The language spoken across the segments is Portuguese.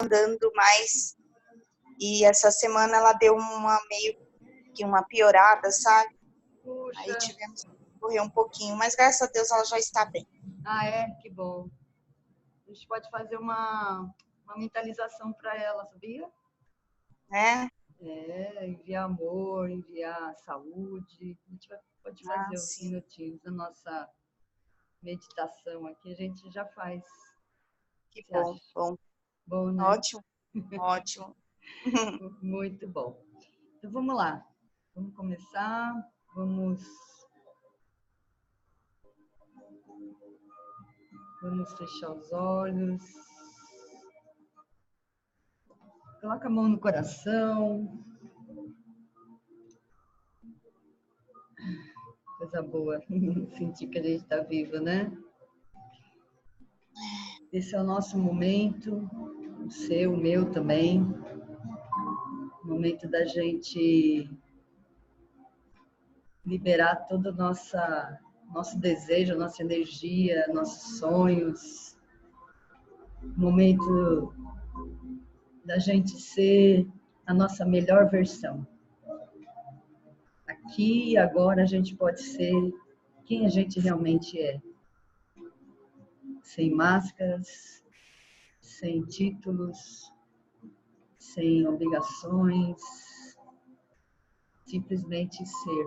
andando mais. E essa semana ela deu meio que uma piorada, sabe? Puxa. Aí tivemos que correr um pouquinho, mas graças a Deus ela já está bem. Ah, é? Que bom. A gente pode fazer uma mentalização para ela, sabia? Né? Enviar amor, enviar saúde. A gente pode fazer uns Sim. minutinhos da nossa meditação aqui. A gente já faz. Que bom, acha? bom. Bom, né? Ótimo, ótimo. Muito bom. Então, vamos lá. Vamos começar. Vamos fechar os olhos. Coloca a mão no coração. Coisa boa. Sentir que a gente está viva, né? Esse é o nosso momento, o seu, o meu também. O momento da gente liberar todo o nosso desejo, nossa energia, nossos sonhos. O momento da gente ser a nossa melhor versão. Aqui e agora a gente pode ser quem a gente realmente é. Sem máscaras, sem títulos, sem obrigações, simplesmente ser.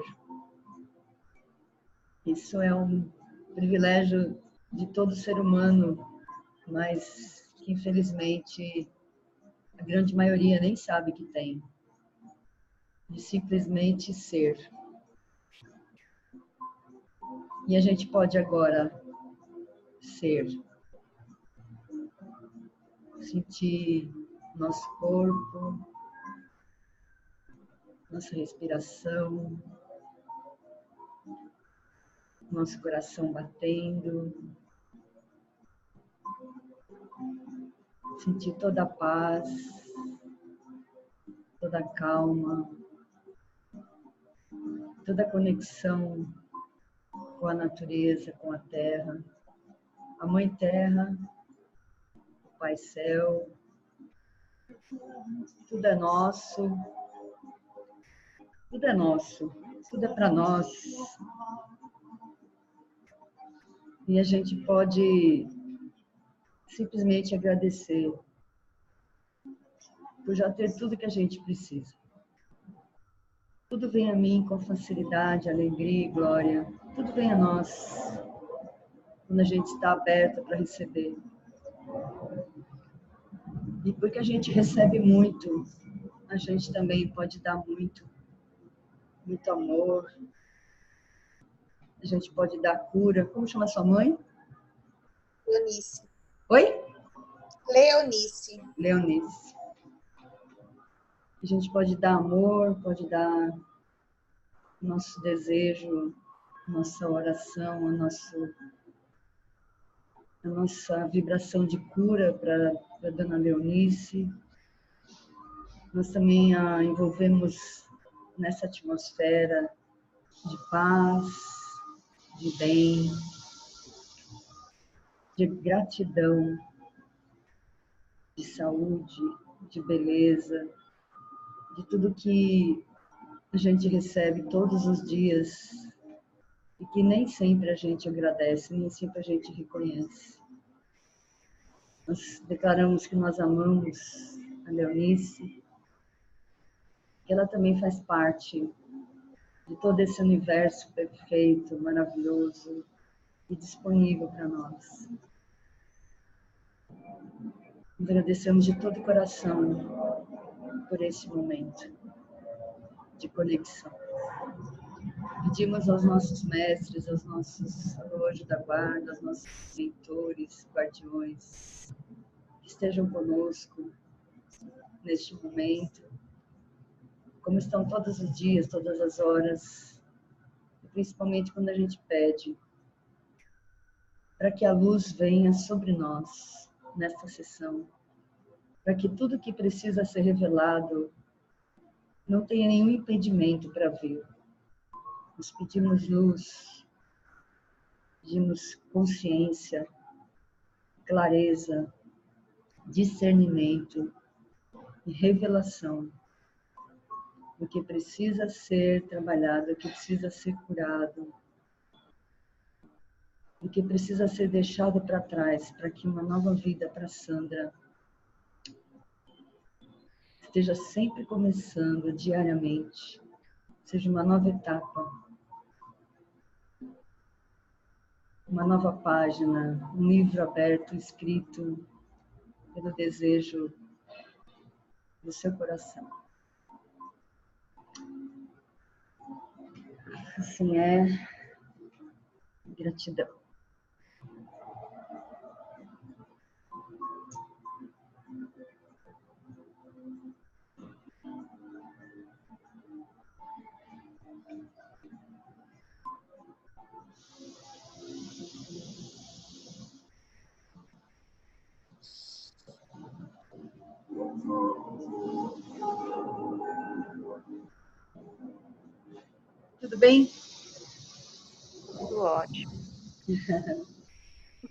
Isso é um privilégio de todo ser humano, mas que infelizmente a grande maioria nem sabe que tem. De simplesmente ser. E a gente pode agora ser. Sentir nosso corpo, nossa respiração, nosso coração batendo, sentir toda a paz, toda a calma, toda a conexão com a natureza, com a terra, a Mãe Terra, o Pai Céu, tudo é nosso, tudo é nosso, tudo é para nós. E a gente pode simplesmente agradecer por já ter tudo que a gente precisa. Tudo vem a mim com facilidade, alegria e glória. Tudo vem a nós quando a gente está aberto para receber. E porque a gente recebe muito, a gente também pode dar muito, muito amor. A gente pode dar cura. Como chama sua mãe? Leonice. Oi? Leonice. Leonice. A gente pode dar amor, pode dar nosso desejo, nossa oração, a nossa vibração de cura para a Dona Leonice. Nós também a envolvemos nessa atmosfera de paz, de bem, de gratidão, de saúde, de beleza, de tudo que a gente recebe todos os dias e que nem sempre a gente agradece, nem sempre a gente reconhece. Nós declaramos que nós amamos a Leonice, que ela também faz parte de todo esse universo perfeito, maravilhoso e disponível para nós. Agradecemos de todo o coração por esse momento de conexão. Pedimos aos nossos mestres, aos nossos anjos da guarda, aos nossos mentores, guardiões, que estejam conosco neste momento, como estão todos os dias, todas as horas, e principalmente quando a gente pede para que a luz venha sobre nós nesta sessão, para que tudo que precisa ser revelado não tenha nenhum impedimento para vir. Nós pedimos luz, pedimos consciência, clareza, discernimento e revelação do que precisa ser trabalhado, do que precisa ser curado, do que precisa ser deixado para trás, para que uma nova vida para Sandra esteja sempre começando diariamente, seja uma nova etapa, uma nova página, um livro aberto, escrito pelo desejo do seu coração. Assim é, gratidão. Tudo bem? Tudo ótimo.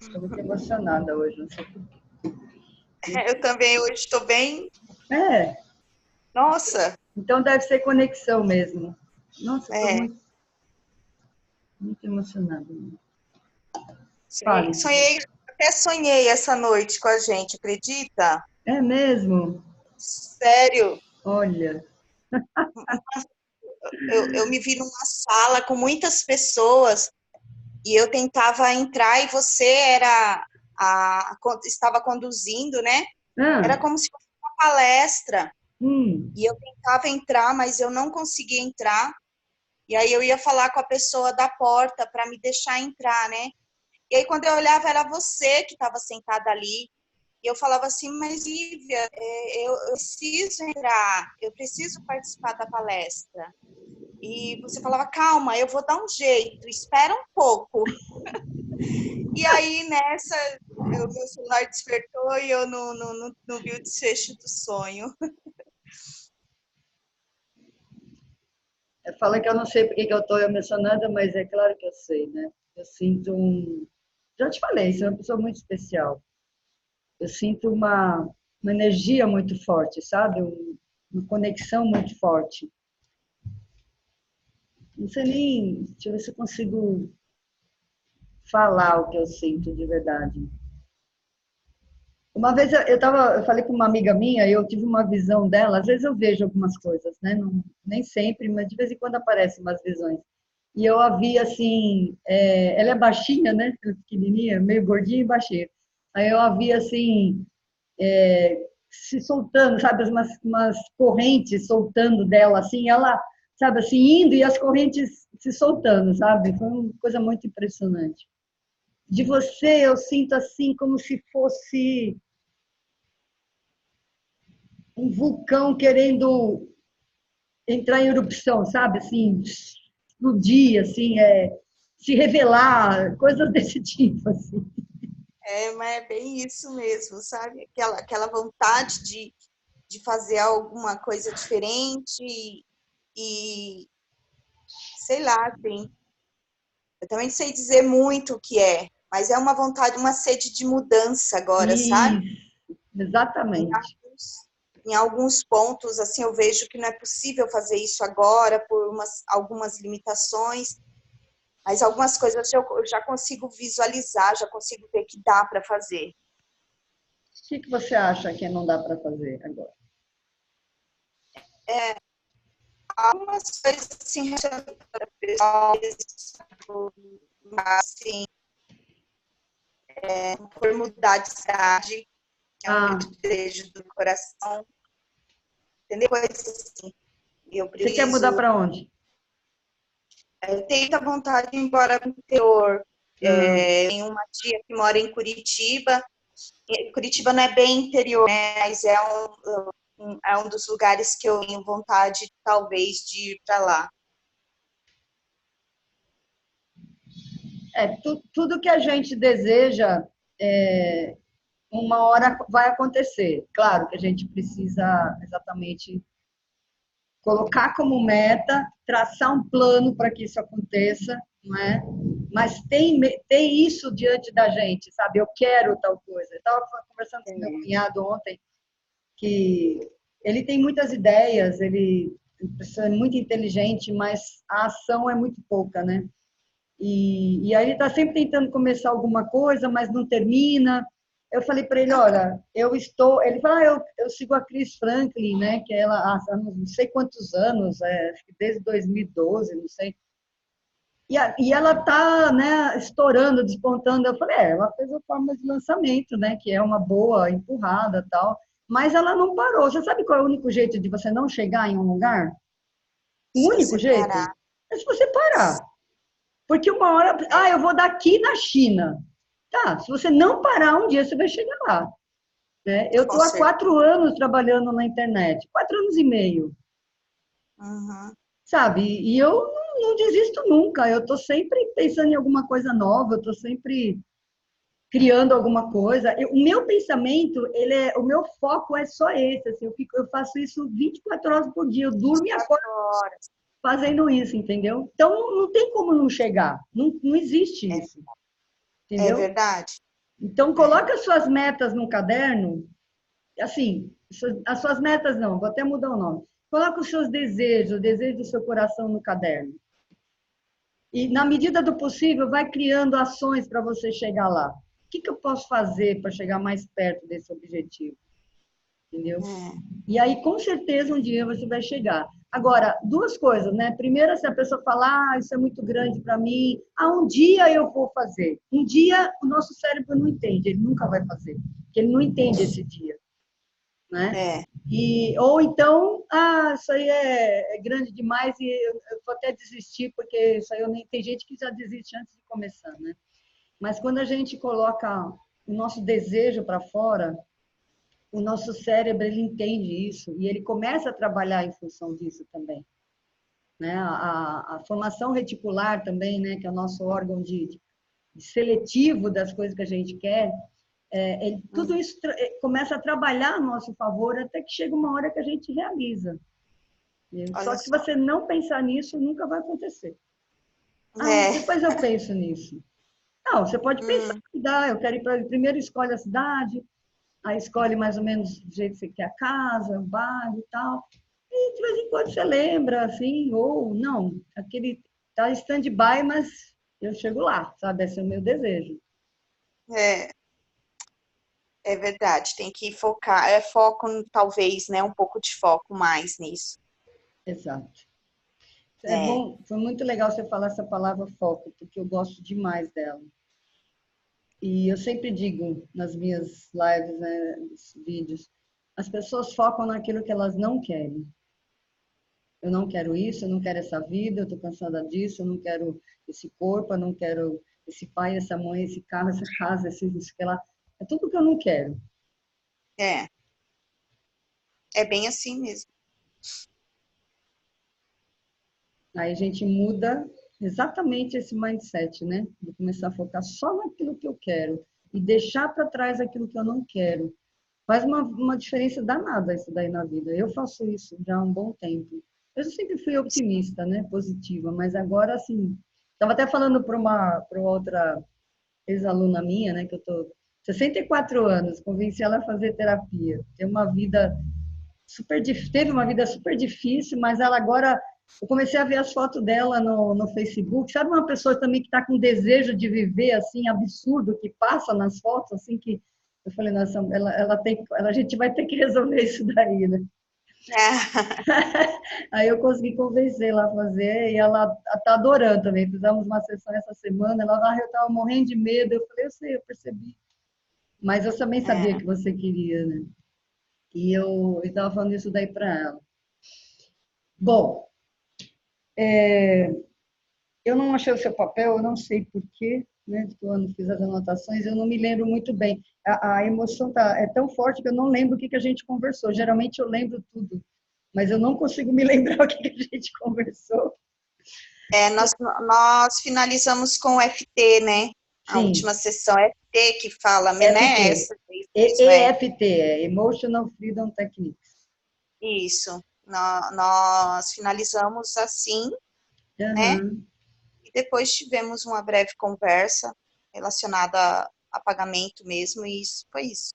Estou muito emocionada hoje, não sei por quê. Eu também hoje estou bem. É, Nossa, então deve ser conexão mesmo. Nossa, estou é. muito emocionada. Fale. Até sonhei essa noite com a gente, acredita? É mesmo? Sério, Olha. eu me vi numa sala com muitas pessoas e eu tentava entrar e você estava conduzindo, né? Era Ah, como se fosse uma palestra. hum. E eu tentava entrar, mas eu não conseguia entrar. E aí eu ia falar com a pessoa da porta para me deixar entrar, né? E aí quando eu olhava era você que estava sentada ali. E eu falava assim, mas Lívia, eu preciso entrar, eu preciso participar da palestra. E você falava, calma, eu vou dar um jeito, espera um pouco. E aí nessa, o meu celular despertou e eu não vi o desfecho do sonho. Fala que eu não sei porque que eu estou emocionada, mas é claro que eu sei, né? Eu sinto um... Já te falei, você é uma pessoa muito especial. Eu sinto uma energia muito forte, sabe? Uma conexão muito forte. Não sei nem... Deixa eu ver se eu consigo falar o que eu sinto de verdade. Uma vez eu falei com uma amiga minha e eu tive uma visão dela. Às vezes eu vejo algumas coisas, né? Não, nem sempre, mas de vez em quando aparecem umas visões. E eu a vi assim, ela é baixinha, né? Pequenininha, meio gordinha e baixinha. Aí eu a vi assim, se soltando, sabe? Umas correntes soltando dela, assim, ela, sabe, assim, indo e as correntes se soltando, sabe? Foi uma coisa muito impressionante. De você, eu sinto assim como se fosse um vulcão querendo entrar em erupção, sabe? Assim, explodir, assim, se revelar, coisas desse tipo, assim. Mas é bem isso mesmo, sabe? Aquela vontade de fazer alguma coisa diferente e sei lá, assim, eu também não sei dizer muito o que é, mas é uma vontade, uma sede de mudança agora, sabe? Isso, Em exatamente. em alguns pontos, assim, eu vejo que não é possível fazer isso agora por algumas limitações, mas algumas coisas eu já consigo visualizar, já consigo ver que dá para fazer. O que você acha que não dá para fazer agora? Algumas coisas assim, relacionadas a pessoas, assim, por mudar de cidade, que é um desejo do coração, entendeu? Coisas assim. Eu Você quer mudar preciso. para onde? Eu tenho muita vontade de ir embora para o interior. Ah, Tem uma tia que mora em Curitiba. Curitiba não é bem interior, né? Mas é um dos lugares que eu tenho vontade, talvez, de ir para lá. tudo que a gente deseja, uma hora vai acontecer. Claro que a gente precisa exatamente colocar como meta, traçar um plano para que isso aconteça, não é? mas tem isso diante da gente, sabe? Eu quero tal coisa. Eu estava conversando com meu cunhado ontem, que ele tem muitas ideias, ele é muito inteligente, mas a ação é muito pouca, né? E aí ele está sempre tentando começar alguma coisa, mas não termina. Eu falei para ele, olha, eu estou... Ele fala, eu sigo a Chris Franklin, né? Que ela há não sei quantos anos, acho que desde 2012, não sei. E ela está, né, estourando, despontando. Eu falei, ela fez a forma de lançamento, né? Que é uma boa empurrada tal. Mas ela não parou. Você sabe qual é o único jeito de você não chegar em um lugar? O Se único você jeito parar. é se você parar. Porque uma hora, eu vou daqui na China. Tá, se você não parar, um dia você vai chegar lá. Né? Eu Com estou há certeza. 4 anos trabalhando na internet, 4 anos e meio, Uhum. sabe? E eu não desisto nunca, eu estou sempre pensando em alguma coisa nova, eu estou sempre criando alguma coisa. O meu pensamento, o meu foco é só esse, assim, eu faço isso 24 horas por dia, eu durmo e acordo 4 horas. fazendo isso, entendeu? Então não tem como não chegar, não existe isso, É entendeu? verdade. Então É. coloca as suas metas no caderno, assim, as suas metas não, vou até mudar o nome. Coloca os seus desejos, o desejo do seu coração no caderno. E, na medida do possível, vai criando ações para você chegar lá. O que eu posso fazer para chegar mais perto desse objetivo? Entendeu? É. E aí, com certeza, um dia você vai chegar. Agora, duas coisas, né? Primeiro, se a pessoa falar, isso é muito grande para mim, um dia eu vou fazer. Um dia, o nosso cérebro não entende, ele nunca vai fazer, porque ele não entende esse dia, né? É. Ou então, isso aí é grande demais e eu vou até desistir, porque isso aí tem gente que já desiste antes de começar, né? Mas quando a gente coloca o nosso desejo para fora, o nosso cérebro ele entende isso e ele começa a trabalhar em função disso também, né? A formação reticular também, né? Que é o nosso órgão de seletivo das coisas que a gente quer, tudo isso começa a trabalhar a nosso favor até que chega uma hora que a gente realiza. Só Olha que se só. você não pensar nisso, nunca vai acontecer. É. Depois eu penso nisso. Não, você pode pensar, Hum. eu quero ir para... Primeiro escolhe a cidade, aí escolhe mais ou menos do jeito que você quer a casa, o bairro e tal. E de vez em quando você lembra, assim, ou não, aquele tá stand-by, mas eu chego lá, sabe? Esse é o meu desejo. É. É verdade. Tem que focar. É foco, talvez, né? Um pouco de foco mais nisso. Exato. É É. bom, foi muito legal você falar essa palavra foco, porque eu gosto demais dela. E eu sempre digo nas minhas lives, né, nos vídeos, as pessoas focam naquilo que elas não querem. Eu não quero isso, eu não quero essa vida, eu estou cansada disso, eu não quero esse corpo, eu não quero esse pai, essa mãe, esse carro, essa casa, isso que lá. É tudo que eu não quero. É. É bem assim mesmo. Aí a gente muda exatamente esse mindset, né? De começar a focar só naquilo que eu quero e deixar para trás aquilo que eu não quero. Faz uma diferença danada isso daí na vida. Eu faço isso já há um bom tempo. Eu sempre fui optimista, né? Positiva, mas agora, assim, estava até falando para outra ex-aluna minha, né? Que eu tô 64 anos, convenci ela a fazer terapia. Teve uma vida super difícil, mas ela agora, eu comecei a ver as fotos dela no Facebook. Sabe uma pessoa também que está com desejo de viver, assim, absurdo, que passa nas fotos, assim, que eu falei, nossa, a gente vai ter que resolver isso daí, né? Aí eu consegui convencer ela a fazer e ela está adorando também. Fizemos uma sessão essa semana, ela, eu estava morrendo de medo. Eu falei, eu sei, eu percebi. Mas eu também sabia É. que você queria, né? E eu estava falando isso daí para ela. Bom, eu não achei o seu papel, eu não sei porquê, né? Quando fiz as anotações, eu não me lembro muito bem. A emoção é tão forte que eu não lembro o que a gente conversou. Geralmente eu lembro tudo, mas eu não consigo me lembrar o que a gente conversou. É, nós finalizamos com o FT, né? A Sim, última sessão é FT que fala, né? FT. Essa mesmo, é. EFT, Emotional Freedom Techniques. Isso. Nós finalizamos assim, né? Uhum. E depois tivemos uma breve conversa relacionada a pagamento mesmo, e isso foi isso.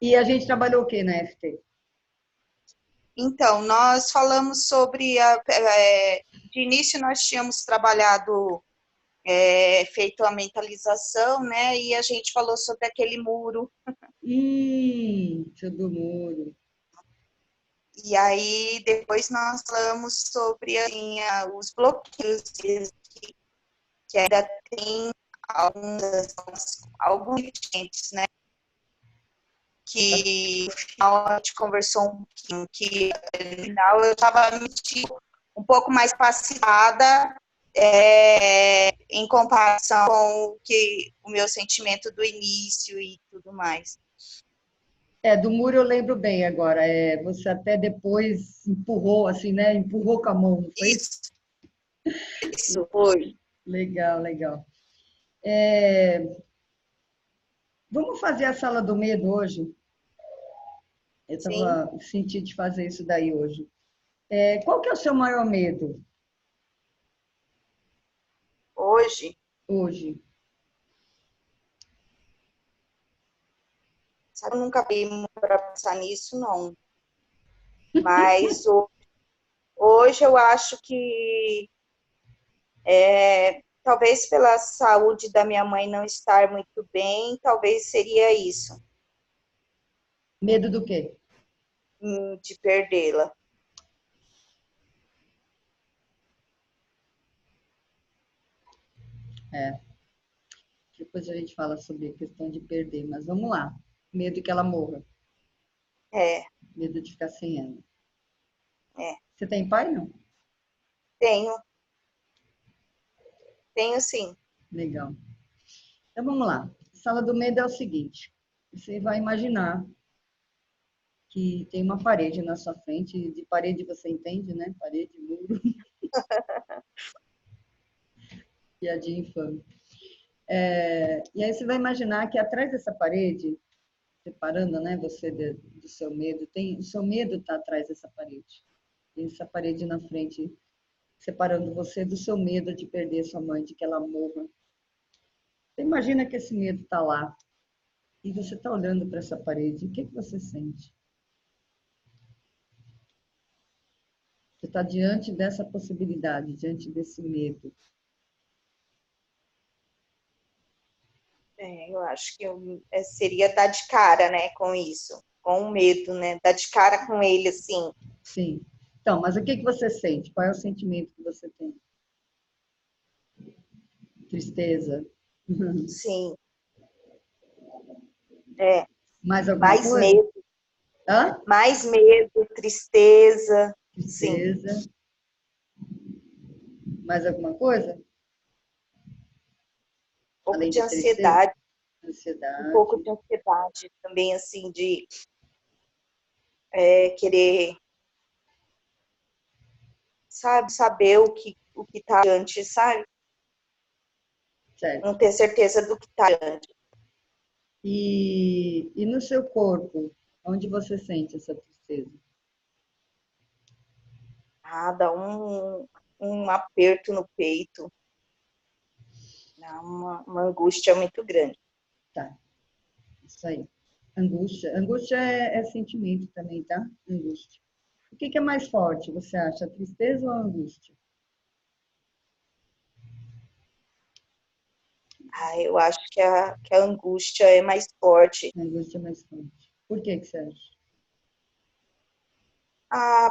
E a gente trabalhou o que na FT? Então, nós falamos sobre, de início nós tínhamos trabalhado, feito a mentalização, né, e a gente falou sobre aquele muro. Seu do muro. E aí, depois nós falamos sobre assim, os bloqueios que ainda tem alguns dirigentes, né? Que no final a gente conversou um pouquinho, que no final eu estava me sentindo um pouco mais pacificada em comparação com o meu sentimento do início e tudo mais. Do muro eu lembro bem agora. Você até depois empurrou, assim, né? Empurrou com a mão, não foi isso? Isso foi. Legal, legal. Vamos fazer a sala do medo hoje? Eu Sim. estava sentindo de fazer isso daí hoje. Qual que é o seu maior medo Hoje, hoje? sabe, eu nunca vi para pensar nisso, não. Mas hoje eu acho que talvez pela saúde da minha mãe não estar muito bem, talvez seria isso, Medo do quê? de perdê-la. Depois a gente fala sobre a questão de perder, mas vamos lá. Medo que ela morra. É, Medo de ficar sem ela. é. Você tem pai, não? Tenho sim. Legal. Então vamos lá. A sala do medo é o seguinte: você vai imaginar que tem uma parede na sua frente, de parede você entende, né? Parede, muro, piadinha infame. E aí você vai imaginar que atrás dessa parede, separando, né, você do seu medo, o seu medo está atrás dessa parede. Tem essa parede na frente, separando você do seu medo de perder sua mãe, de que ela morra. Você imagina que esse medo está lá e você está olhando para essa parede. O que você sente? Você está diante dessa possibilidade, diante desse medo. Eu acho que seria dar de cara, né, com isso, com o medo, né, dar de cara com ele, assim. Sim. Então, mas o que você sente? Qual é o sentimento que você tem? Tristeza? Sim, é, Mais alguma mais coisa? medo, Hã? mais medo, tristeza, sim, Tristeza. Mais alguma coisa? um pouco Além de de tristeza? ansiedade, um pouco Ansiedade. de ansiedade também, assim, de querer, sabe, saber o que tá diante, sabe? Certo. Não ter certeza do que tá diante. E no seu corpo, onde você sente essa tristeza? Dá um aperto no peito, dá uma angústia muito grande. Tá, isso aí. Angústia. Angústia é sentimento também, tá? Angústia. O que é mais forte, você acha? A tristeza ou a angústia? Eu acho que a angústia é mais forte. A angústia é mais forte. Por que você acha?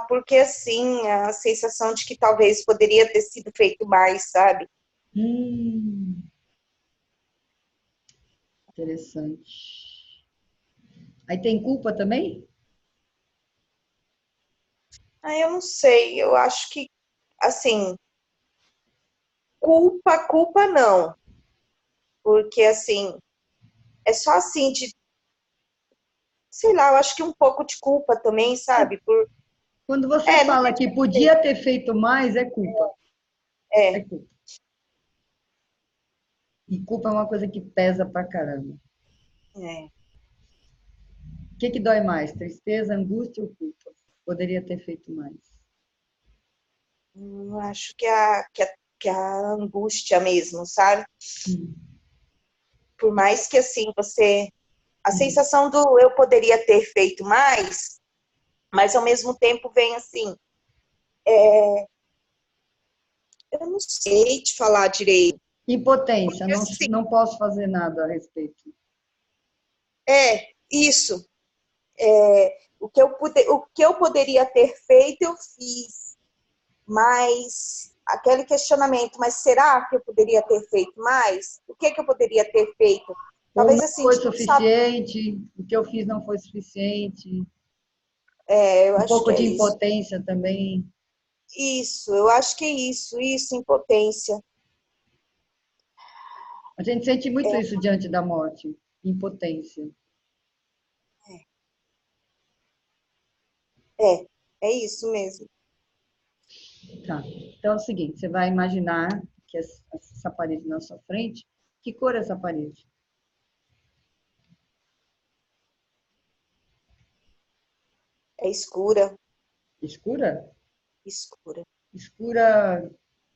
Porque assim, a sensação de que talvez poderia ter sido feito mais, sabe? Hum, interessante. Aí tem culpa também? Eu não sei, eu acho que, assim, culpa não, porque assim, é só assim de, sei lá, eu acho que um pouco de culpa também, sabe? Quando você Não fala ter que certeza. podia ter feito mais, é culpa. É É, culpa. E culpa é uma coisa que pesa pra caramba. é. O que dói mais? Tristeza, angústia ou culpa? Poderia ter feito mais. Eu acho que que a angústia mesmo, sabe? Hum. Por mais que assim a sensação do eu poderia ter feito mais, mas ao mesmo tempo vem assim, eu não sei te falar direito. Impotência, Porque não, assim, não posso fazer nada a respeito. isso. O que eu poderia ter feito, eu fiz. Mas aquele questionamento, mas será que eu poderia ter feito mais? O que eu poderia ter feito? Ou Talvez não assim, foi de não saber. suficiente, o que eu fiz não foi suficiente. Eu Um acho que pouco é de isso. impotência também. Isso, eu acho que é isso, impotência. A gente sente muito É, isso diante da morte, impotência. é isso mesmo. Tá. Então é o seguinte, você vai imaginar que essa parede na sua frente, que cor é essa parede? É escura, Escura? escura. Escura,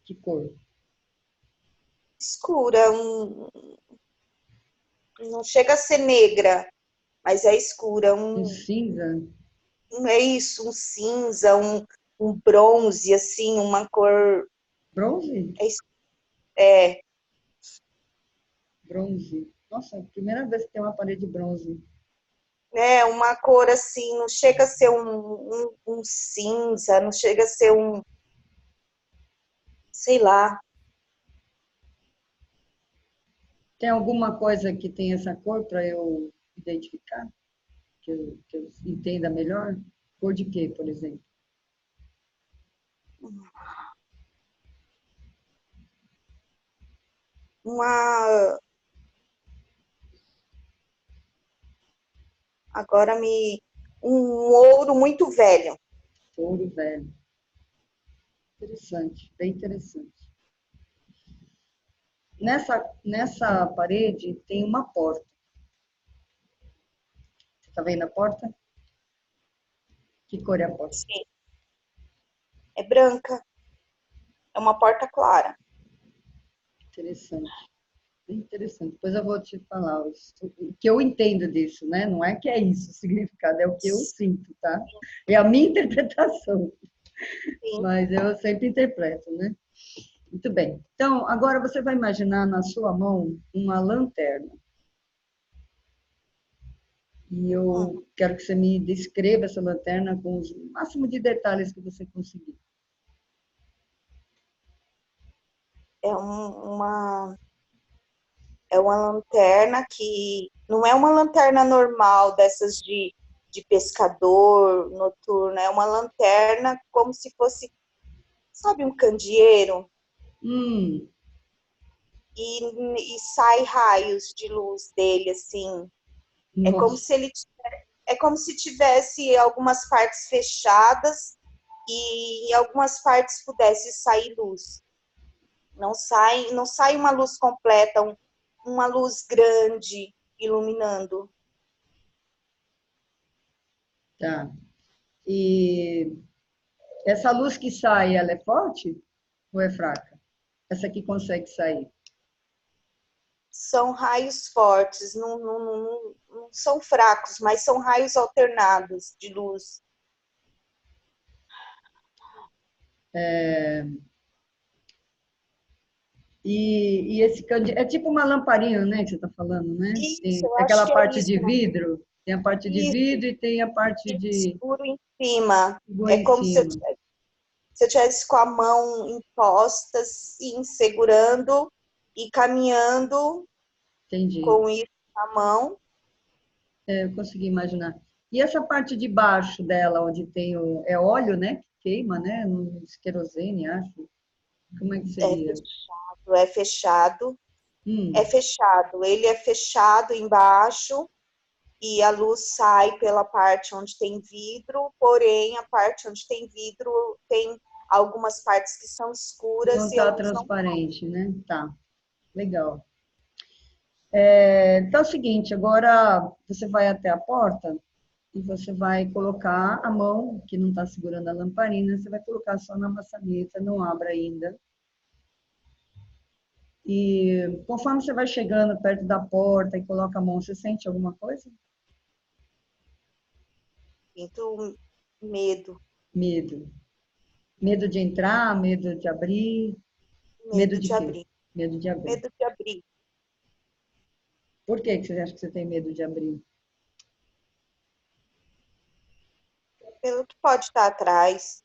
que cor? Escura, não chega a ser negra, mas é escura. Um cinza? É isso, um cinza, um bronze, assim, uma cor. Bronze? É, é, Bronze. Nossa, primeira vez que tem uma parede bronze. uma cor assim, não chega a ser um cinza, não chega a ser sei lá. Tem alguma coisa que tem essa cor para eu identificar? Que eu entenda melhor? Cor de quê, por exemplo? Uma. Agora me. Um ouro muito velho. Ouro velho. Interessante, bem interessante. Nessa parede tem uma porta. Você está vendo a porta? Que cor é a porta? Sim, é branca, é uma porta clara. Interessante. Bem interessante. Depois eu vou te falar o que eu entendo disso, né? Não é que é isso o significado, é o que eu sinto, tá? É a minha interpretação, Sim. mas eu sempre interpreto, né? Muito bem. Então, agora você vai imaginar na sua mão uma lanterna. E eu quero que você me descreva essa lanterna com o máximo de detalhes que você conseguir. É uma lanterna que não é uma lanterna normal dessas de pescador noturno, é uma lanterna como se fosse, sabe, um candeeiro Hum, e sai raios de luz dele assim. É como nossa, se ele é como se tivesse algumas partes fechadas e em algumas partes pudesse sair luz. Não sai uma luz completa, uma luz grande iluminando. tá. E essa luz que sai, ela é forte ou é fraca? Essa aqui consegue sair. São raios fortes, não são fracos, mas são raios alternados de luz. E esse candeeiro, é tipo uma lamparina, né, que você está falando, né? Isso, Tem eu acho aquela que é parte isso. de vidro, tem a parte de Isso, vidro e tem a parte e de escuro em cima. água É em como cima. se eu tivesse com a mão imposta, assim, segurando e caminhando Entendi. com isso na mão. É, eu consegui imaginar. E essa parte de baixo dela, onde tem o... É óleo, né? Que queima, né? Um querosene, acho. Como é que É seria? fechado, é fechado, é Hum, fechado. Ele é fechado embaixo e a luz sai pela parte onde tem vidro, porém a parte onde tem vidro tem algumas partes que são não escuras e a está luz não. transparente, né? Tá, legal. É, então é o seguinte, agora você vai até a porta e você vai colocar a mão, que não está segurando a lamparina, você vai colocar só na maçaneta, não abra ainda. E conforme você vai chegando perto da porta e coloca a mão, você sente alguma coisa? Sinto medo. Medo. Medo de entrar, medo de abrir. Medo Medo de de quê? abrir. Medo de abrir. Medo de abrir. Por que você acha que você tem medo de abrir? Pelo que pode estar atrás.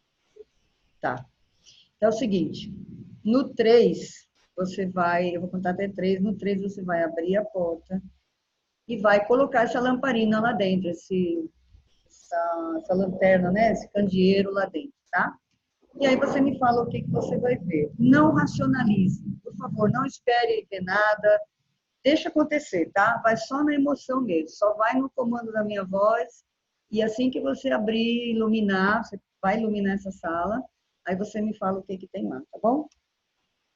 Tá. Então é o seguinte, no 3 você vai, eu vou contar até 3, no 3 você vai abrir a porta e vai colocar essa lamparina lá dentro, essa lanterna, né? Esse candeeiro lá dentro, tá? E aí você me fala o que você vai ver. Não racionalize, por favor, não espere ver nada, deixa acontecer, tá? Vai só na emoção mesmo, só vai no comando da minha voz e assim que você abrir, iluminar, você vai iluminar essa sala, aí você me fala o que tem lá, tá bom?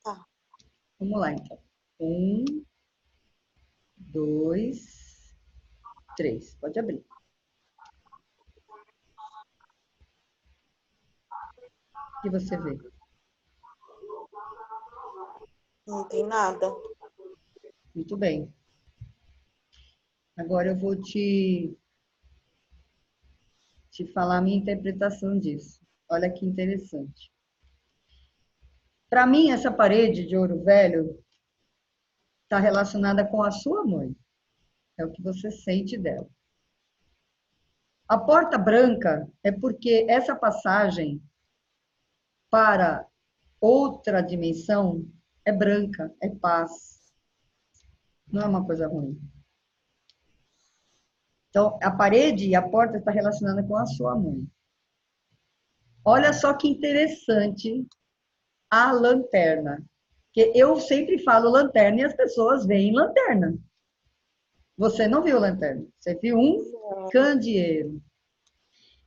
Tá. Vamos lá, então. 1, 2, 3. Pode abrir. O que você vê? Não tem nada. Muito bem. Agora eu vou te falar a minha interpretação disso. Olha que interessante. Para mim, essa parede de ouro velho está relacionada com a sua mãe. É o que você sente dela. A porta branca é porque essa passagem para outra dimensão é branca, é paz. Não é uma coisa ruim. Então, a parede e a porta está relacionada com a sua mãe. Olha só que interessante a lanterna. Que eu sempre falo lanterna e as pessoas veem lanterna. Você não viu lanterna, você viu um candeeiro.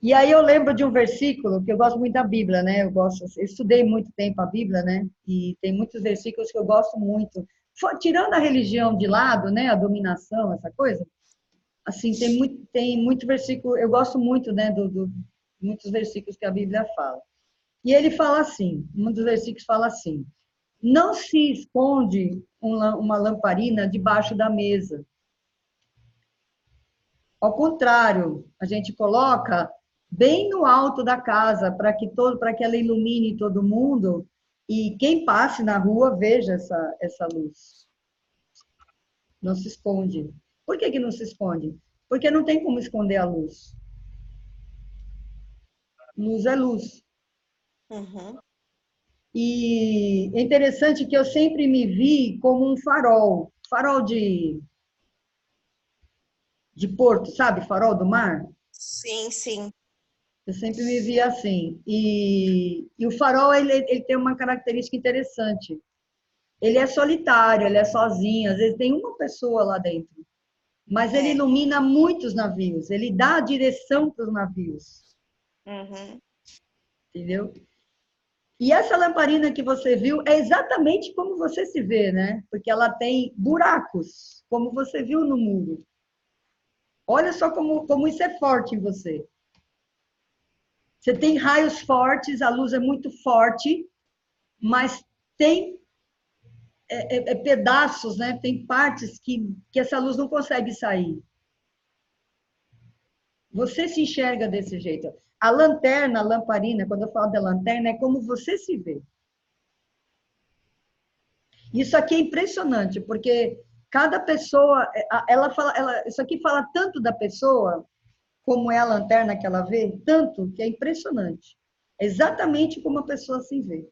E aí eu lembro de um versículo que eu gosto muito da Bíblia, né? Eu estudei muito tempo a Bíblia, né? E tem muitos versículos que eu gosto muito. Tirando a religião de lado, né? A dominação, essa coisa. Assim, tem muito versículo, eu gosto muito, né? Muitos versículos que a Bíblia fala. E ele fala assim, um dos versículos fala assim: não se esconde uma lamparina debaixo da mesa. Ao contrário, a gente coloca bem no alto da casa para que ela ilumine todo mundo e quem passe na rua veja essa luz. Não se esconde. Por que não se esconde? Porque não tem como esconder a luz. Luz é luz. Uhum. E é interessante que eu sempre me vi como um farol de porto, sabe? Farol do mar. Sim, sim. Eu sempre me vi assim. E o farol, ele tem uma característica interessante. Ele é solitário, ele é sozinho, às vezes tem uma pessoa lá dentro. Mas ele É. ilumina muitos navios, ele dá a direção para os navios. Uhum. Entendeu? E essa lamparina que você viu é exatamente como você se vê, né? Porque ela tem buracos, como você viu no muro. Olha só como isso é forte em você. Você tem raios fortes, a luz é muito forte, mas tem pedaços, né? Tem partes que essa luz não consegue sair. Você se enxerga desse jeito. A lanterna, a lamparina, quando eu falo da lanterna, é como você se vê. Isso aqui é impressionante, porque cada pessoa, isso aqui fala tanto da pessoa, como é a lanterna que ela vê, tanto que é impressionante. É exatamente como a pessoa se vê.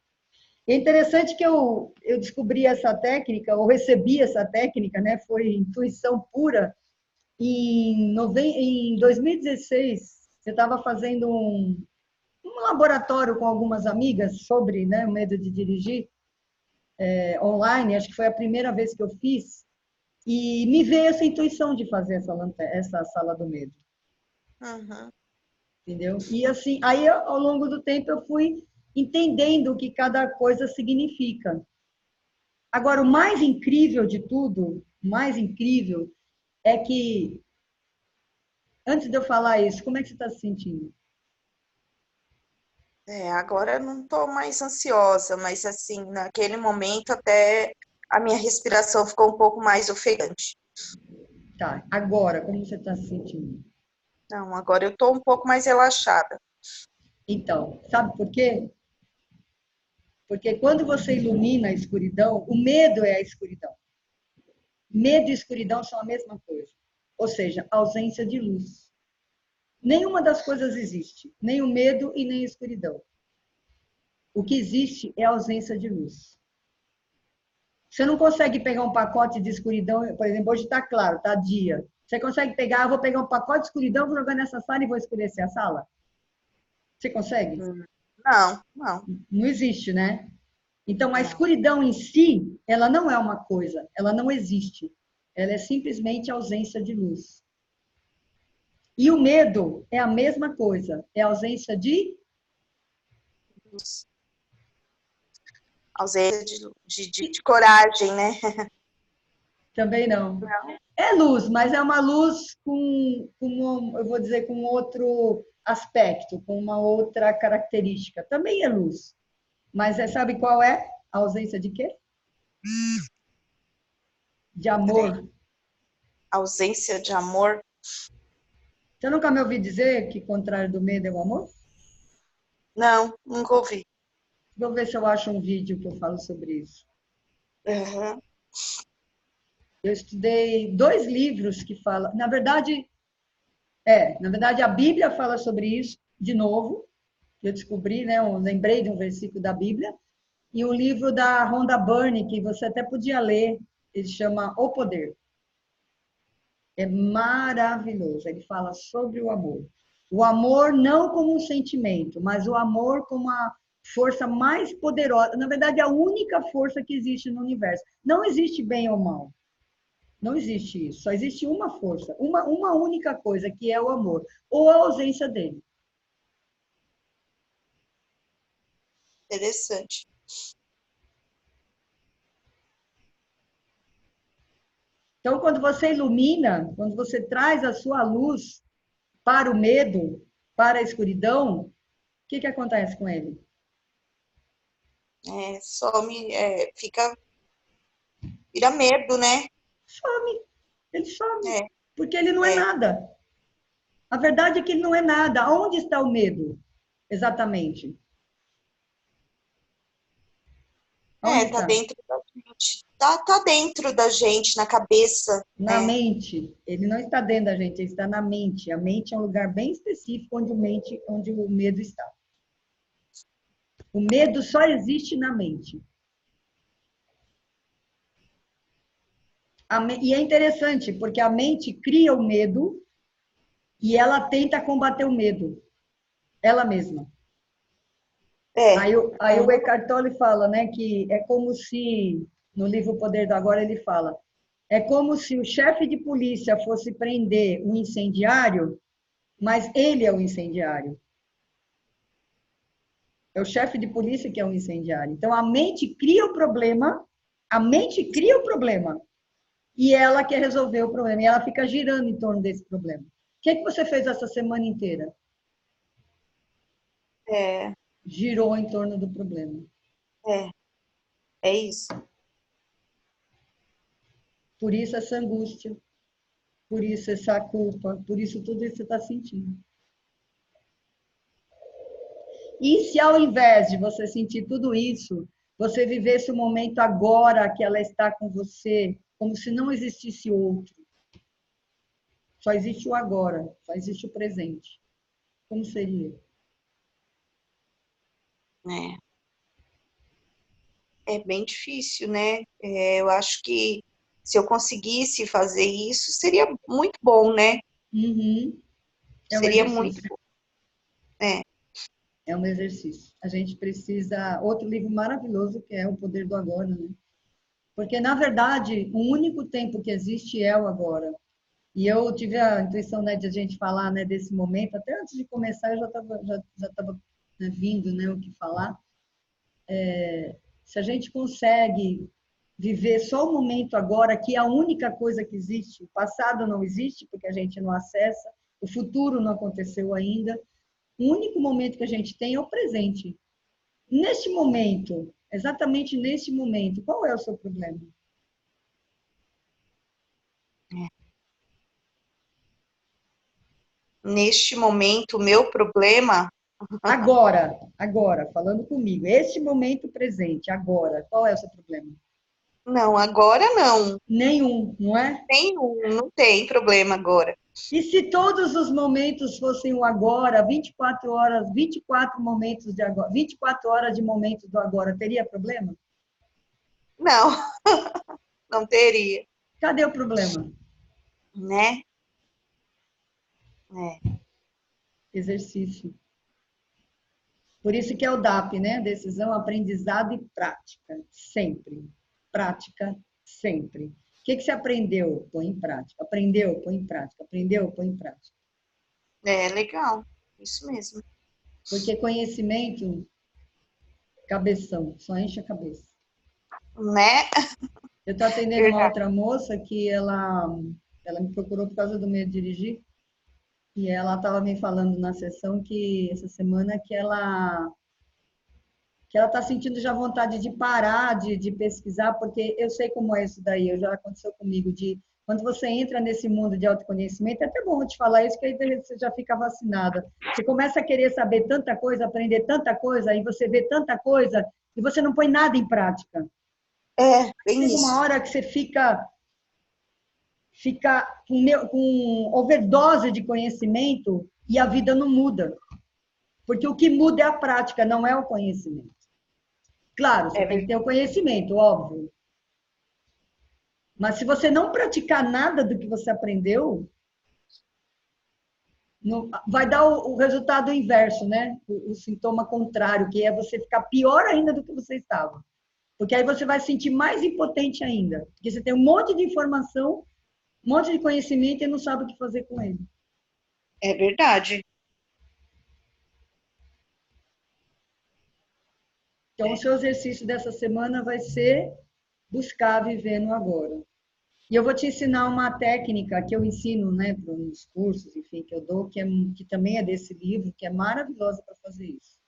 É interessante que eu descobri essa técnica, ou recebi essa técnica, né? Foi intuição pura. Em 2016, eu estava fazendo um laboratório com algumas amigas sobre, né, o medo de dirigir online, acho que foi a primeira vez que eu fiz, e me veio essa intuição de fazer essa sala do medo. Uhum. Entendeu? E assim, aí ao longo do tempo eu fui entendendo o que cada coisa significa. Agora, o mais incrível de tudo, o mais incrível é que, antes de eu falar isso, como é que você está se sentindo? É, agora eu não estou mais ansiosa, mas assim, naquele momento até a minha respiração ficou um pouco mais ofegante. Tá, agora, como você está se sentindo? Não, agora eu tô um pouco mais relaxada. Então, sabe por quê? Porque quando você ilumina a escuridão, o medo é a escuridão. Medo e escuridão são a mesma coisa. Ou seja, ausência de luz. Nenhuma das coisas existe, nem o medo e nem a escuridão. O que existe é a ausência de luz. Você não consegue pegar um pacote de escuridão, por exemplo, hoje está claro, está dia. Você consegue pegar, vou pegar um pacote de escuridão, vou jogar nessa sala e vou escurecer a sala? Você consegue? Não, não. Não existe, né? Então, a Não. escuridão em si, ela não é uma coisa, ela não existe. Ela é simplesmente ausência de luz. E o medo é a mesma coisa, é ausência de Ausência de coragem, né? também não. Não. É luz, mas é uma luz com eu vou dizer, com outro aspecto, com uma outra característica. Também é luz. Mas sabe qual é? A ausência de quê? De amor. Ausência de amor. Você nunca me ouviu dizer que contrário do medo é o amor? Não, nunca ouvi. Vou ver se eu acho um vídeo que eu falo sobre isso. Uhum. Eu estudei 2 livros que falam. Na verdade, a Bíblia fala sobre isso, de novo. Eu descobri, né? Eu lembrei de um versículo da Bíblia. E o livro da Rhonda Byrne, que você até podia ler, ele chama O Poder. É maravilhoso. Ele fala sobre o amor. O amor não como um sentimento, mas o amor como a força mais poderosa. Na verdade, a única força que existe no universo. Não existe bem ou mal. Não existe isso. Só existe uma força, uma única coisa, que é o amor, ou a ausência dele. Interessante. Então, quando você ilumina, quando você traz a sua luz para o medo, para a escuridão, o que acontece com ele? Vira medo, né? Some. Ele some. É, Porque ele não é é, nada. A verdade é que ele não é nada. Onde está o medo? Exatamente. Onde tá está? dentro da gente. Tá dentro da gente, na cabeça, Na né? mente. Ele não está dentro da gente, ele está na mente. A mente é um lugar bem específico onde o medo está. O medo só existe na mente. E é interessante, porque a mente cria o medo e ela tenta combater o medo, ela mesma. É, Aí o Eckhart Tolle fala, né, que é como se, no livro O Poder do Agora, ele fala, é como se o chefe de polícia fosse prender um incendiário, mas ele é o incendiário. É o chefe de polícia que é um incendiário. Então, a mente cria o problema, a mente cria o problema, e ela quer resolver o problema, e ela fica girando em torno desse problema. O que você fez essa semana inteira? é, Girou em torno do problema. é, é isso. Por isso essa angústia, por isso essa culpa, por isso tudo isso que você está sentindo. E se ao invés de você sentir tudo isso, você vivesse o momento agora que ela está com você, como se não existisse outro. Só existe o agora, só existe o presente. Como seria? É, é bem difícil, né? Eu acho que se eu conseguisse fazer isso, seria muito bom, né? Uhum. É um Seria muito exercício. bom. É, É um exercício. A gente precisa. Outro livro maravilhoso que é O Poder do Agora, né? Porque, na verdade, o único tempo que existe é o agora. E eu tive a intuição, né, de a gente falar, né, desse momento, até antes de começar, eu já tava, né, vindo, né, o que falar. Se a gente consegue viver só o momento agora, que é a única coisa que existe, o passado não existe, porque a gente não acessa, o futuro não aconteceu ainda, o único momento que a gente tem é o presente. Neste momento, exatamente neste momento, qual é o seu problema? Neste momento, o meu problema, Agora, falando comigo, este momento presente, agora, qual é o seu problema? não, agora não. Nenhum, não é? Não tem problema agora. E se todos os momentos fossem o agora, 24 horas, 24 momentos de agora, 24 horas de momentos do agora, teria problema? Não, não teria, Cadê o problema? né? É, Exercício. Por isso que é o DAP, né? Decisão, aprendizado e prática. Sempre. Prática, sempre. O que você aprendeu? Põe em prática. Aprendeu? Põe em prática. Aprendeu? Põe em prática. legal, isso mesmo. Porque conhecimento, cabeção, só enche a cabeça. Né? Eu estou atendendo uma Verdade. outra moça que ela me procurou por causa do medo de dirigir. E ela estava me falando na sessão que essa semana que ela está sentindo já vontade de parar de pesquisar, porque eu sei como é isso daí, já aconteceu comigo, de quando você entra nesse mundo de autoconhecimento, é até bom te falar isso, que aí você já fica vacinada. Você começa a querer saber tanta coisa, aprender tanta coisa, e você vê tanta coisa, e você não põe nada em prática. Bem Chega uma isso. hora que você fica com overdose de conhecimento e a vida não muda. Porque o que muda é a prática, não é o conhecimento. Claro, você É tem que ter verdade. o conhecimento, óbvio. Mas se você não praticar nada do que você aprendeu, vai dar o resultado inverso, né? O sintoma contrário, que é você ficar pior ainda do que você estava. Porque aí você vai se sentir mais impotente ainda. Porque você tem um monte de informação, um monte de conhecimento e não sabe o que fazer com ele. É verdade. Então, o seu exercício dessa semana vai ser buscar viver no agora. E eu vou te ensinar uma técnica que eu ensino, né, nos cursos, enfim, que eu dou, que também é desse livro, que é maravilhosa para fazer isso.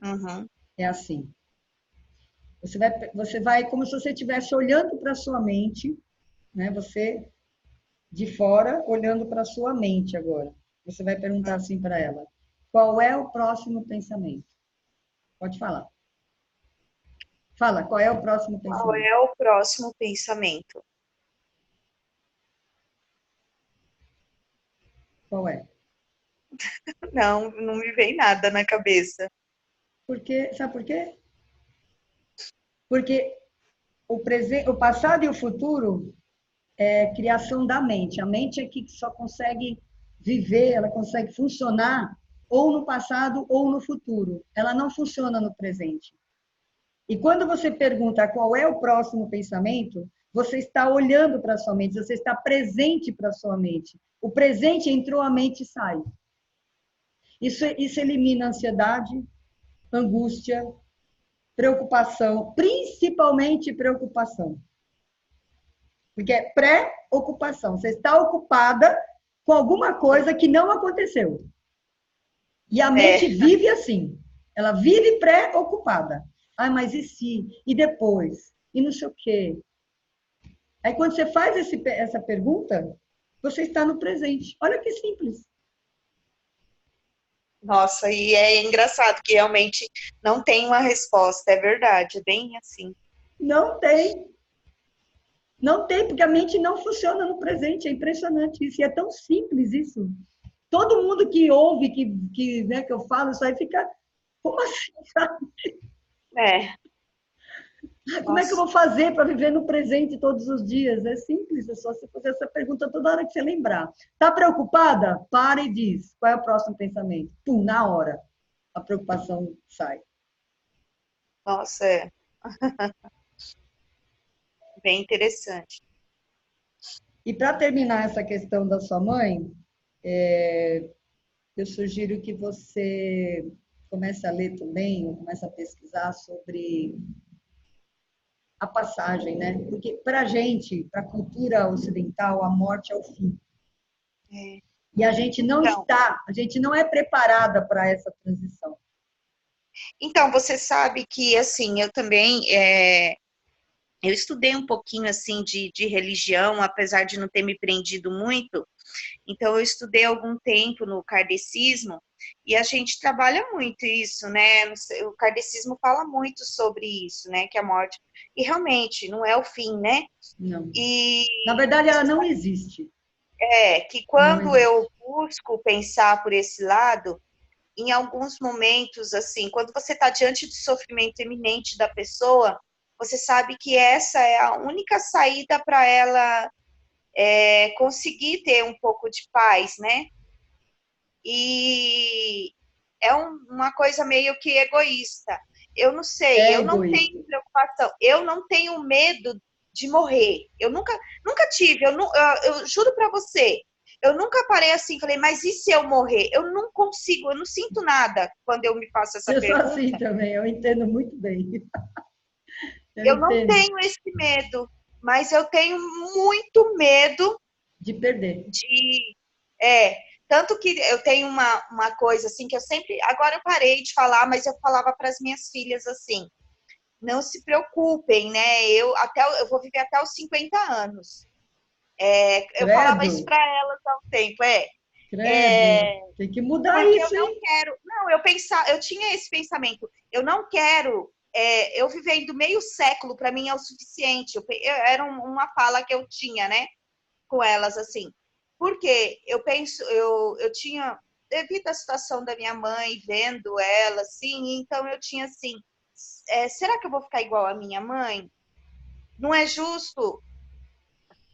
Uhum. É assim: você vai como se você estivesse olhando para a sua mente, né? Você de fora olhando para a sua mente agora. Você vai perguntar assim para ela: qual é o próximo pensamento? Pode falar. Fala, qual é o próximo Qual pensamento? é o próximo pensamento? Qual é? Não, não me vem nada na cabeça. Porque, sabe por quê? Porque o passado e o futuro é criação da mente. A mente é que só consegue viver, ela consegue funcionar ou no passado ou no futuro. Ela não funciona no presente. E quando você pergunta qual é o próximo pensamento, você está olhando para a sua mente, você está presente para a sua mente. O presente entrou, a mente sai. Isso elimina ansiedade, angústia, preocupação, principalmente preocupação. Porque é pré-ocupação. Você está ocupada com alguma coisa que não aconteceu. E a mente É, vive assim. Ela vive pré-ocupada. Ah, mas e se? E depois? E não sei o quê. Aí quando você faz essa pergunta, você está no presente. Olha que simples. nossa, e é engraçado que realmente não tem uma resposta, é verdade, é bem assim. Não tem. Não tem, porque a mente não funciona no presente. É impressionante isso. E é tão simples isso. Todo mundo que ouve, né, que eu falo, isso aí fica. Como assim? É, Como é que eu nossa, vou fazer para viver no presente todos os dias? É simples, é só você fazer essa pergunta toda hora que você lembrar. Está preocupada? Para e diz. Qual é o próximo pensamento? Pum, na hora. A preocupação sai. nossa, é bem interessante. E para terminar essa questão da sua mãe, eu sugiro que você comece a ler também, ou comece a pesquisar sobre a passagem, né? Porque para a gente, para a cultura ocidental, a morte é o fim. É. E Então, a gente não é preparada para essa transição. então, você sabe que, assim, eu também, eu estudei um pouquinho assim de religião, apesar de não ter me prendido muito. Então eu estudei algum tempo no kardecismo e a gente trabalha muito isso, né? O kardecismo fala muito sobre isso, né? Que a morte e realmente não é o fim, né? Não. E Na verdade, ela não existe. que Não quando existe. eu busco pensar por esse lado, em alguns momentos, assim, quando você está diante do sofrimento iminente da pessoa, você sabe que essa é a única saída para ela conseguir ter um pouco de paz, né? E é uma coisa meio que egoísta. Eu não sei, É eu não egoísta. tenho preocupação, eu não tenho medo de morrer. Eu nunca tive, eu juro para você, eu nunca parei assim, falei, mas e se eu morrer? Eu não consigo, eu não sinto nada quando eu me faço essa Eu sou assim pergunta. também, eu entendo muito bem. Eu Eu não entendo. tenho esse medo, mas eu tenho muito medo De perder. de. É, tanto que eu tenho uma coisa assim que eu sempre. Agora eu parei de falar, mas eu falava para as minhas filhas assim: não se preocupem, né? Eu vou viver até os 50 anos. Eu falava isso Credo, para elas há um tempo, credo. Tem que mudar porque eu isso, não hein? quero. Não, eu tinha esse pensamento. Eu não quero. Eu vivendo meio século, para mim é o suficiente. Era uma fala que eu tinha, né? Com elas assim. Porque eu penso, eu tinha, devido à situação da minha mãe, vendo ela assim, então eu tinha assim, será que eu vou ficar igual à minha mãe? Não é justo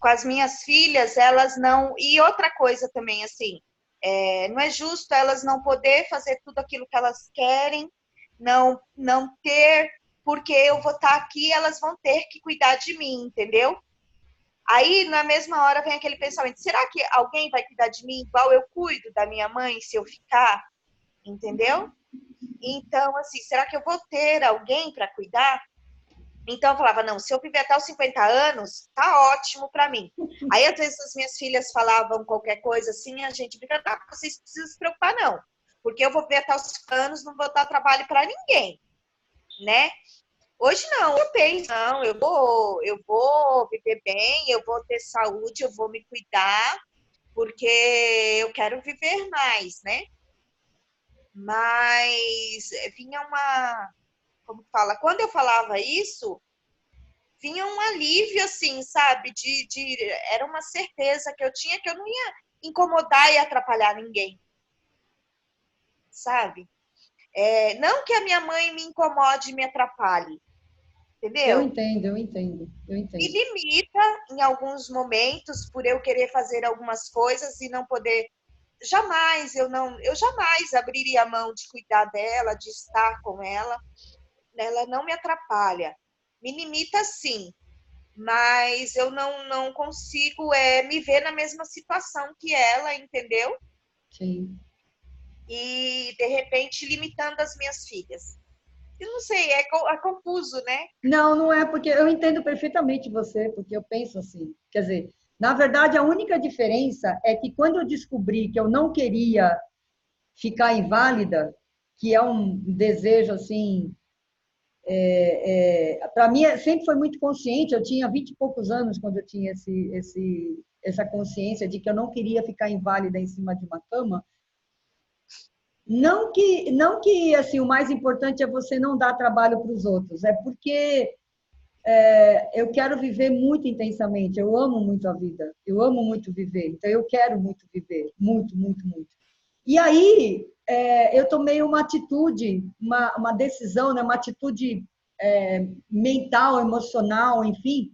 com as minhas filhas, elas não. E outra coisa também, assim, não é justo elas não poder fazer tudo aquilo que elas querem, não ter, porque eu vou estar aqui, elas vão ter que cuidar de mim, entendeu? Aí, na mesma hora, vem aquele pensamento: será que alguém vai cuidar de mim igual eu cuido da minha mãe se eu ficar? Entendeu? Então, assim, será que eu vou ter alguém para cuidar? Então, eu falava: não, se eu viver até os 50 anos, tá ótimo para mim. Aí, às vezes, as minhas filhas falavam qualquer coisa assim, a gente brincava: ah, vocês precisam se preocupar, não, porque eu vou viver até os 50 anos, não vou dar trabalho para ninguém, né? Hoje não, eu penso, não, eu vou viver bem, eu vou ter saúde, eu vou me cuidar, porque eu quero viver mais, né? Mas vinha como fala, quando eu falava isso, vinha um alívio, assim, sabe? Era uma certeza que eu tinha que eu não ia incomodar e atrapalhar ninguém, sabe? Não que a minha mãe me incomode e me atrapalhe, Eu entendeu? entendo, eu entendo, eu Me entendo. limita em alguns momentos por eu querer fazer algumas coisas e não poder. Eu jamais abriria a mão de cuidar dela, de estar com ela. Ela não me atrapalha. Me limita sim, mas eu não consigo me ver na mesma situação que ela, entendeu? Sim. E de repente limitando as minhas filhas. Eu não sei, é confuso, né? Não, não é porque eu entendo perfeitamente você, porque eu penso assim. Quer dizer, na verdade, a única diferença é que quando eu descobri que eu não queria ficar inválida, que é um desejo assim, para mim sempre foi muito consciente. Eu tinha 20 e poucos anos quando eu tinha essa consciência de que eu não queria ficar inválida em cima de uma cama. Não que assim o mais importante é você não dar trabalho para os outros, é porque eu quero viver muito intensamente. Eu amo muito a vida, eu amo muito viver, então eu quero muito viver, muito, muito, muito. E aí eu tomei uma atitude, uma decisão, né, uma atitude mental, emocional, enfim,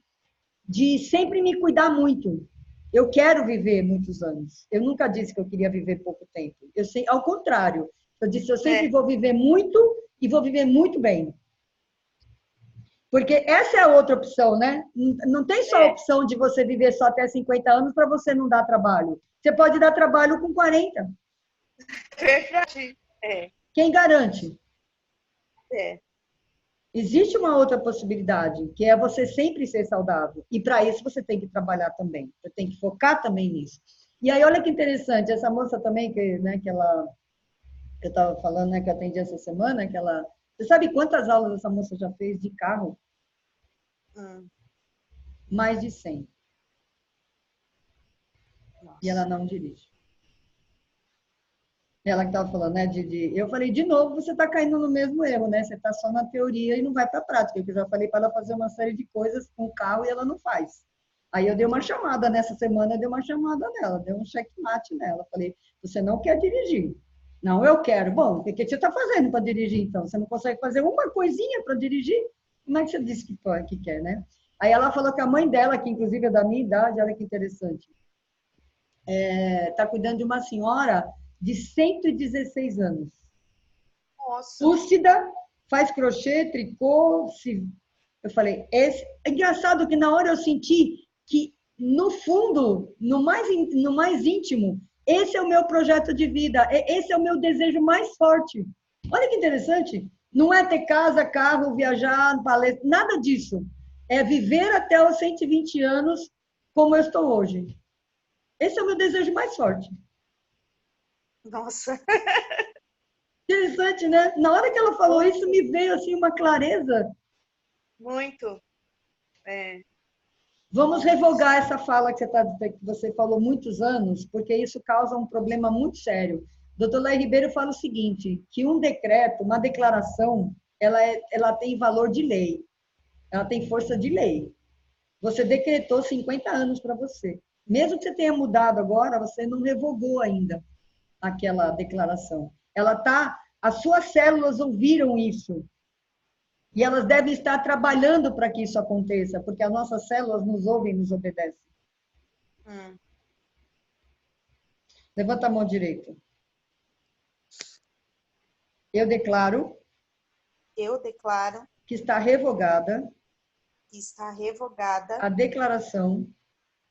de sempre me cuidar muito. Eu quero viver muitos anos. Eu nunca disse que eu queria viver pouco tempo. Eu sei, ao contrário, eu disse eu sempre É, vou viver muito e vou viver muito bem. Porque essa é a outra opção, né? Não tem só a é, opção de você viver só até 50 anos para você não dar trabalho. Você pode dar trabalho com 40. verdade. Quem garante? É. Existe uma outra possibilidade, que é você sempre ser saudável. E para isso você tem que trabalhar também. Você tem que focar também nisso. E aí, olha que interessante, essa moça também, que eu estava falando, né, que eu atendi essa semana, você sabe quantas aulas essa moça já fez de carro? Hum. mais de 100. E ela Nossa. não dirige. Ela que estava falando, né? Eu falei, de novo, você está caindo no mesmo erro, né? Você está só na teoria e não vai para a prática. Eu já falei para ela fazer uma série de coisas com o carro e ela não faz. Aí eu dei uma chamada nessa semana, eu dei uma chamada nela, dei um checkmate nela. Falei, você não quer dirigir? Não, eu quero. Bom, o que você está fazendo para dirigir então? Você não consegue fazer uma coisinha para dirigir? Como é que você disse que quer, né? Aí ela falou que a mãe dela, que inclusive é da minha idade, olha que interessante, está cuidando de uma senhora de 116 anos. Nossa. Lúcida, faz crochê, tricô. Eu falei, é engraçado que na hora eu senti que, no fundo, no mais íntimo, esse é o meu projeto de vida, esse é o meu desejo mais forte. Olha que interessante. Não é ter casa, carro, viajar, palestra, nada disso. É viver até os 120 anos como eu estou hoje. Esse é o meu desejo mais forte. Nossa. Interessante, né? Na hora que ela falou isso, me veio assim uma clareza. Muito. É. Vamos revogar essa fala que você falou muitos anos, porque isso causa um problema muito sério. Doutor Lai Ribeiro fala o seguinte, que um decreto, uma declaração, ela tem valor de lei, ela tem força de lei. Você decretou 50 anos para você. Mesmo que você tenha mudado agora, você não revogou ainda aquela declaração. As suas células ouviram isso. E elas devem estar trabalhando para que isso aconteça, porque as nossas células nos ouvem e nos obedecem. Hum. Levanta a mão direita. Eu declaro Eu declaro que está revogada que está revogada a declaração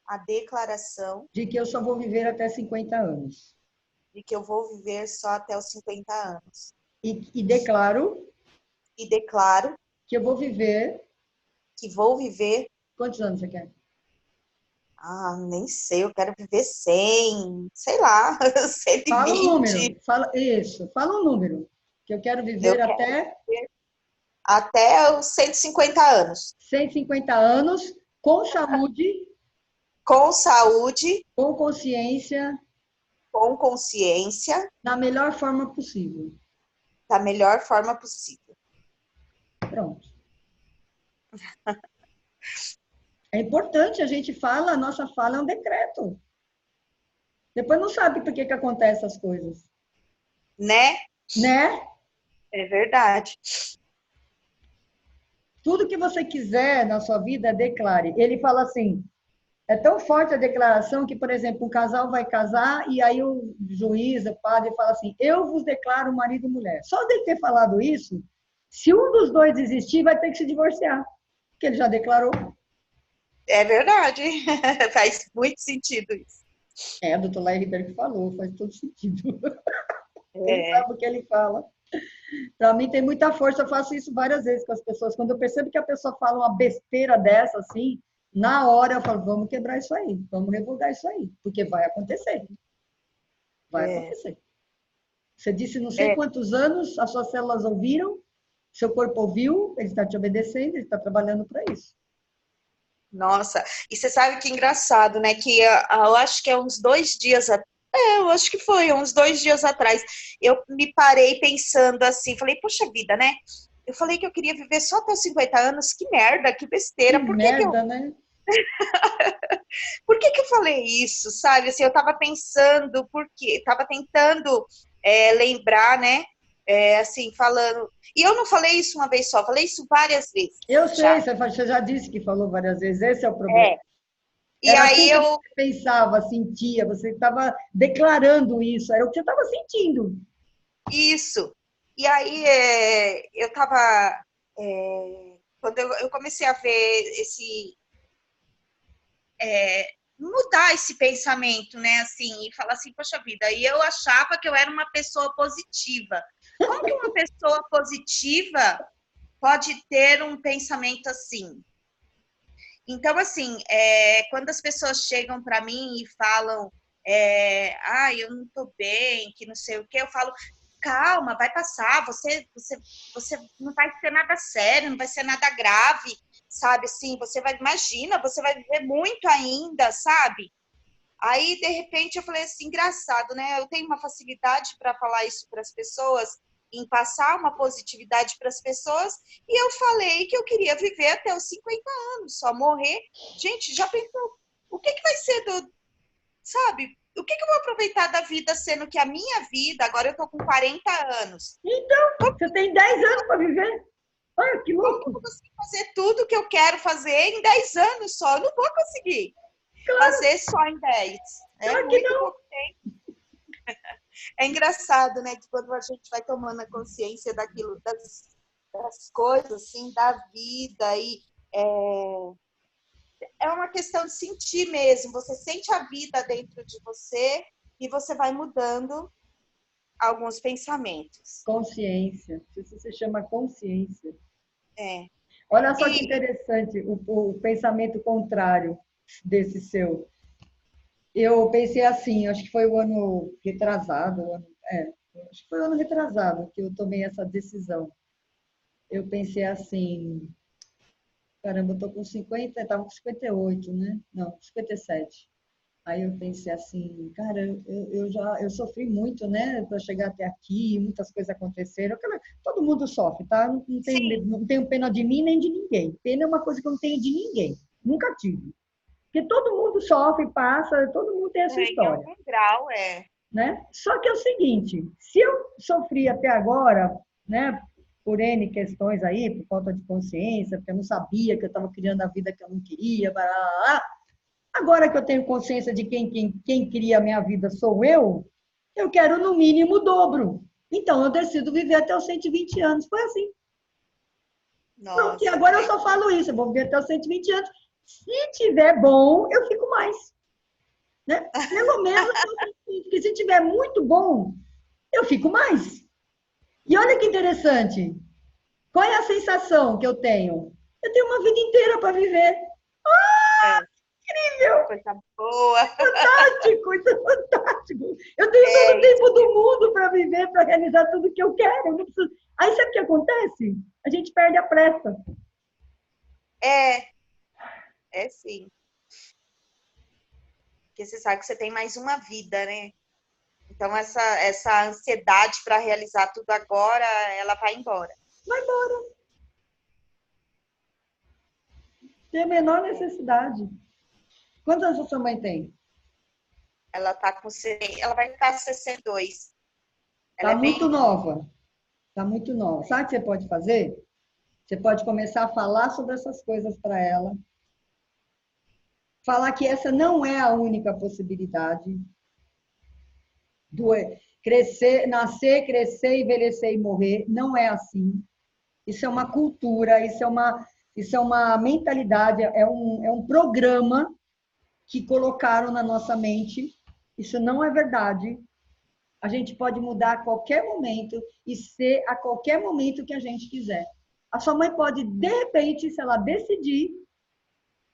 a declaração de que eu só vou viver até 50 anos. de que eu vou viver só até os 50 anos. E declaro E declaro que eu vou viver. que vou viver. Quantos anos você quer? Ah, nem sei, eu quero viver 100, sei lá, Fala um 120. número. Fala, isso, fala um número. Que eu quero Eu viver quero até viver até os 150 anos. 150 anos, com saúde, Com saúde, com consciência, com consciência, da melhor forma possível. da melhor forma possível. Pronto. É importante, a gente fala, a nossa fala é um decreto. Depois não sabe por que acontecem as coisas. Né? Né? É verdade. Tudo que você quiser na sua vida, declare. Ele fala assim, é tão forte a declaração que, por exemplo, um casal vai casar e aí o juiz, o padre, fala assim, eu vos declaro marido e mulher. Só de ter falado isso, se um dos dois desistir, vai ter que se divorciar. Porque ele já declarou. É verdade. Faz muito sentido isso. É, o doutor Laí Ribeiro que falou, faz todo sentido. Ele É, sabe o que ele fala. Para mim tem muita força, eu faço isso várias vezes com as pessoas. Quando eu percebo que a pessoa fala uma besteira dessa, assim, na hora eu falo, vamos quebrar isso aí, vamos revogar isso aí, porque vai acontecer. Vai é, acontecer. Você disse não sei é. quantos anos, as suas células ouviram, seu corpo ouviu, ele está te obedecendo, ele está trabalhando para isso. Nossa, e você sabe que engraçado, né? Que eu acho que é uns 2 dias, eu acho que foi uns 2 dias atrás, eu me parei pensando assim, falei, poxa vida, né? Eu falei que eu queria viver só até os 50 anos, que merda, que Que besteira, merda, né? por que que eu falei isso, sabe? Assim, eu tava pensando, porque tava tentando lembrar, né? Assim, falando. E eu não falei isso uma vez só, falei isso várias vezes Eu sei, já. você já disse que falou várias vezes, esse é o problema. É. E Era aí tudo que eu. você pensava, sentia, você estava declarando isso, era o que você estava sentindo. Isso. E aí eu tava. Quando eu comecei a ver mudar esse pensamento, né? Assim, e falar assim, poxa vida, e eu achava que eu era uma pessoa positiva. Como que uma pessoa positiva pode ter um pensamento assim? Então, assim, quando as pessoas chegam para mim e falam, eu não tô bem, que não sei o que, eu falo, calma, vai passar, você não vai ser nada sério, não vai ser nada grave, sabe? Assim, imagina, você vai viver muito ainda, sabe? Aí, de repente, eu falei assim, engraçado, né? Eu tenho uma facilidade para falar isso para as pessoas, em passar uma positividade para as pessoas, e eu falei que eu queria viver até os 50 anos, só morrer. Gente, já pensou? O que vai ser sabe? O que eu vou aproveitar da vida, sendo que a minha vida, agora eu tô com 40 anos. Então, você tem 10 anos para viver. Olha, que Como eu louco. vou conseguir fazer tudo que eu quero fazer em 10 anos só? Eu não vou conseguir Claro, fazer só em 10. É claro que muito não. pouco tempo. É engraçado, né? Que quando a gente vai tomando a consciência daquilo, das coisas, assim, da vida, e é uma questão de sentir mesmo. Você sente a vida dentro de você e você vai mudando alguns pensamentos. Consciência. Isso se chama consciência. É. Olha só que E interessante o pensamento contrário desse seu. Eu pensei assim, acho que foi o ano retrasado, acho que foi o ano retrasado que eu tomei essa decisão. Eu pensei assim, caramba, eu tô com 50, estava com 58, né? Não, 57. Aí eu pensei assim, cara, eu sofri muito, né, para chegar até aqui, muitas coisas aconteceram. Todo mundo sofre, tá? sim, Não tenho pena de mim nem de ninguém. Pena é uma coisa que eu não tenho de ninguém, nunca tive. Porque todo mundo sofre, passa, todo mundo tem a sua em história, algum grau é. né? Só que é o seguinte, se eu sofri até agora, né, por N questões aí, por falta de consciência, porque eu não sabia que eu estava criando a vida que eu não queria, blá, blá, blá. Agora que eu tenho consciência de quem cria a minha vida sou eu quero no mínimo o dobro. Então eu decido viver até os 120 anos. Foi assim. Pronto, e Nossa, agora eu só falo isso, eu vou viver até os 120 anos. Se tiver bom, eu fico mais. Né? Pelo menos porque se tiver muito bom, eu fico mais. E olha que interessante. Qual é a sensação que eu tenho? Eu tenho uma vida inteira para viver. é, Incrível! coisa boa. Fantástico, isso é fantástico. Eu tenho todo o É tempo isso do mesmo. mundo para viver, para realizar tudo que eu quero. Eu não preciso... Aí sabe o que acontece? A gente perde a pressa. É, é sim. Porque você sabe que você tem mais uma vida, né? Então essa ansiedade para realizar tudo agora, ela vai embora. Vai embora. Tem a menor necessidade. Quantos anos a sua mãe tem? Ela tá com ela vai ficar 62. Ela Está é muito bem nova. Está muito nova. Sabe o que você pode fazer? Você pode começar a falar sobre essas coisas para ela. Falar que essa não é a única possibilidade do crescer, nascer, crescer, envelhecer e morrer. Não é assim. Isso é uma cultura, isso é uma mentalidade, é um programa que colocaram na nossa mente. Isso não é verdade. A gente pode mudar a qualquer momento e ser a qualquer momento que a gente quiser. A sua mãe pode, de repente, se ela decidir,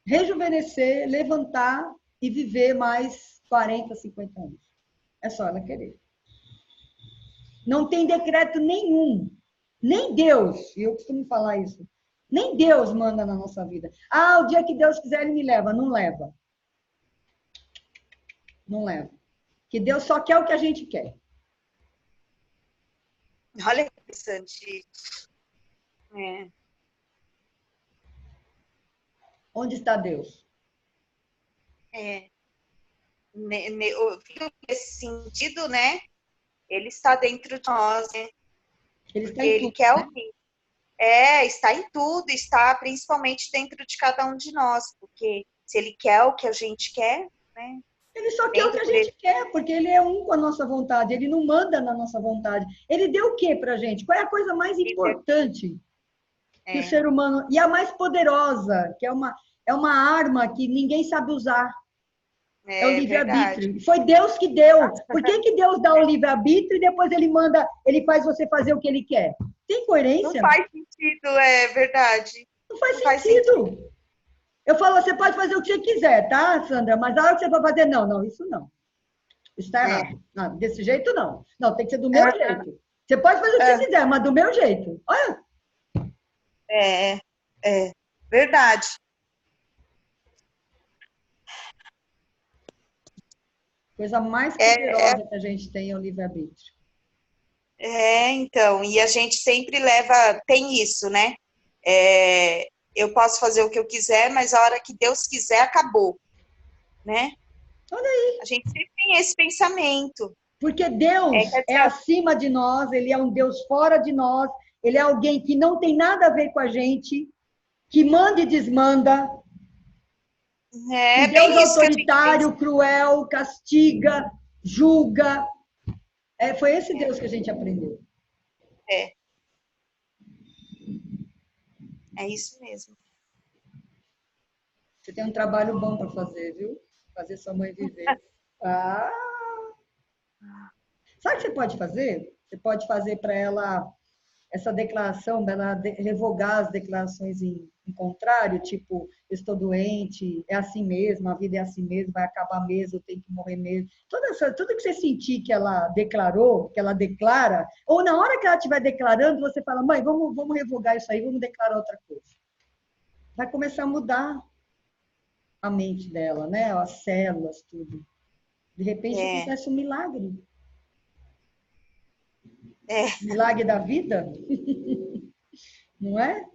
rejuvenescer, levantar e viver mais 40, 50 anos. É só ela querer. Não tem decreto nenhum. Nem Deus, e eu costumo falar isso, nem Deus manda na nossa vida. Ah, o dia que Deus quiser, ele me leva. Não leva. Não leva. Que Deus só quer o que a gente quer. Olha que interessante. É, Onde está Deus? é. Nesse sentido, né? Ele está dentro de nós, né? Ele está Porque em ele tudo, quer né? o bem. Está em tudo, está principalmente dentro de cada um de nós, porque se ele quer o que a gente quer, né? Ele só quer o que Vendo a por ele, gente quer, porque ele é um com a nossa vontade, ele não manda na nossa vontade. Ele deu o que para a gente? Qual é a coisa mais importante que o é, ser humano. E a mais poderosa, que é uma arma que ninguém sabe usar. É o é verdade. livre-arbítrio. Foi Deus que deu. Por que Deus dá o livre-arbítrio e depois ele manda, ele faz você fazer o que ele quer? Tem Não coerência? faz sentido, é verdade. Não faz Não faz sentido. sentido. Eu falo, você pode fazer o que você quiser, tá, Sandra? Mas a hora que você for fazer, não, isso não. Isso está É. errado. Não, desse jeito, não. Não, tem que ser do meu jeito. Você pode fazer o que você quiser, mas do meu jeito. Olha. É verdade. Coisa mais poderosa que a gente tem é o livre-arbítrio. Então, e a gente sempre tem isso, né? Eu posso fazer o que eu quiser, mas a hora que Deus quiser, acabou, né? Olha aí. A gente sempre tem esse pensamento. Porque Deus é acima de nós, Ele é um Deus fora de nós, Ele é alguém que não tem nada a ver com a gente, que manda e desmanda. Um Deus autoritário, cruel, castiga, julga. Foi esse Deus que a gente aprendeu. É isso mesmo. Você tem um trabalho bom para fazer, viu? Fazer sua mãe viver. Sabe o que você pode fazer? Você pode fazer para ela essa declaração, ela revogar as declarações em contrário, tipo, eu estou doente, é assim mesmo, a vida é assim mesmo, vai acabar mesmo, eu tenho que morrer mesmo. Tudo que você sentir que ela declarou, que ela declara, ou na hora que ela estiver declarando, você fala, mãe, vamos revogar isso aí, vamos declarar outra coisa. Vai começar a mudar a mente dela, né? As células, tudo. De repente acontece um milagre. Milagre da vida? Não é?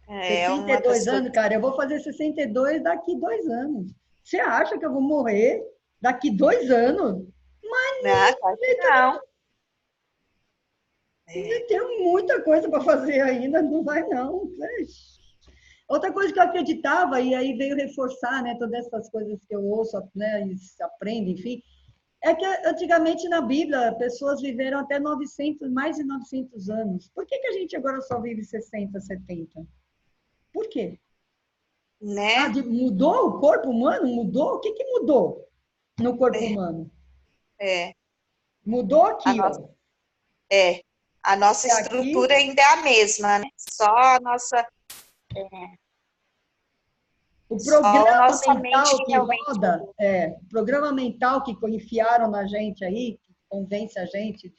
62 anos, cara, eu vou fazer 62 daqui 2 anos. Você acha que eu vou morrer daqui 2 anos? Mas não. Tem muita coisa para fazer ainda, não vai não. Outra coisa que eu acreditava, e aí veio reforçar, né, todas essas coisas que eu ouço, né, e aprendo, enfim, é que antigamente na Bíblia pessoas viveram até 900, mais de 900 anos. Por que a gente agora só vive 60, 70? Por quê? Né? Mudou o corpo humano? Mudou? O que mudou no corpo humano? Mudou aqui, ó. A nossa estrutura aqui, ainda é a mesma, né? Só a nossa... O programa mental que realmente... roda, o programa mental que enfiaram na gente aí, que convence a gente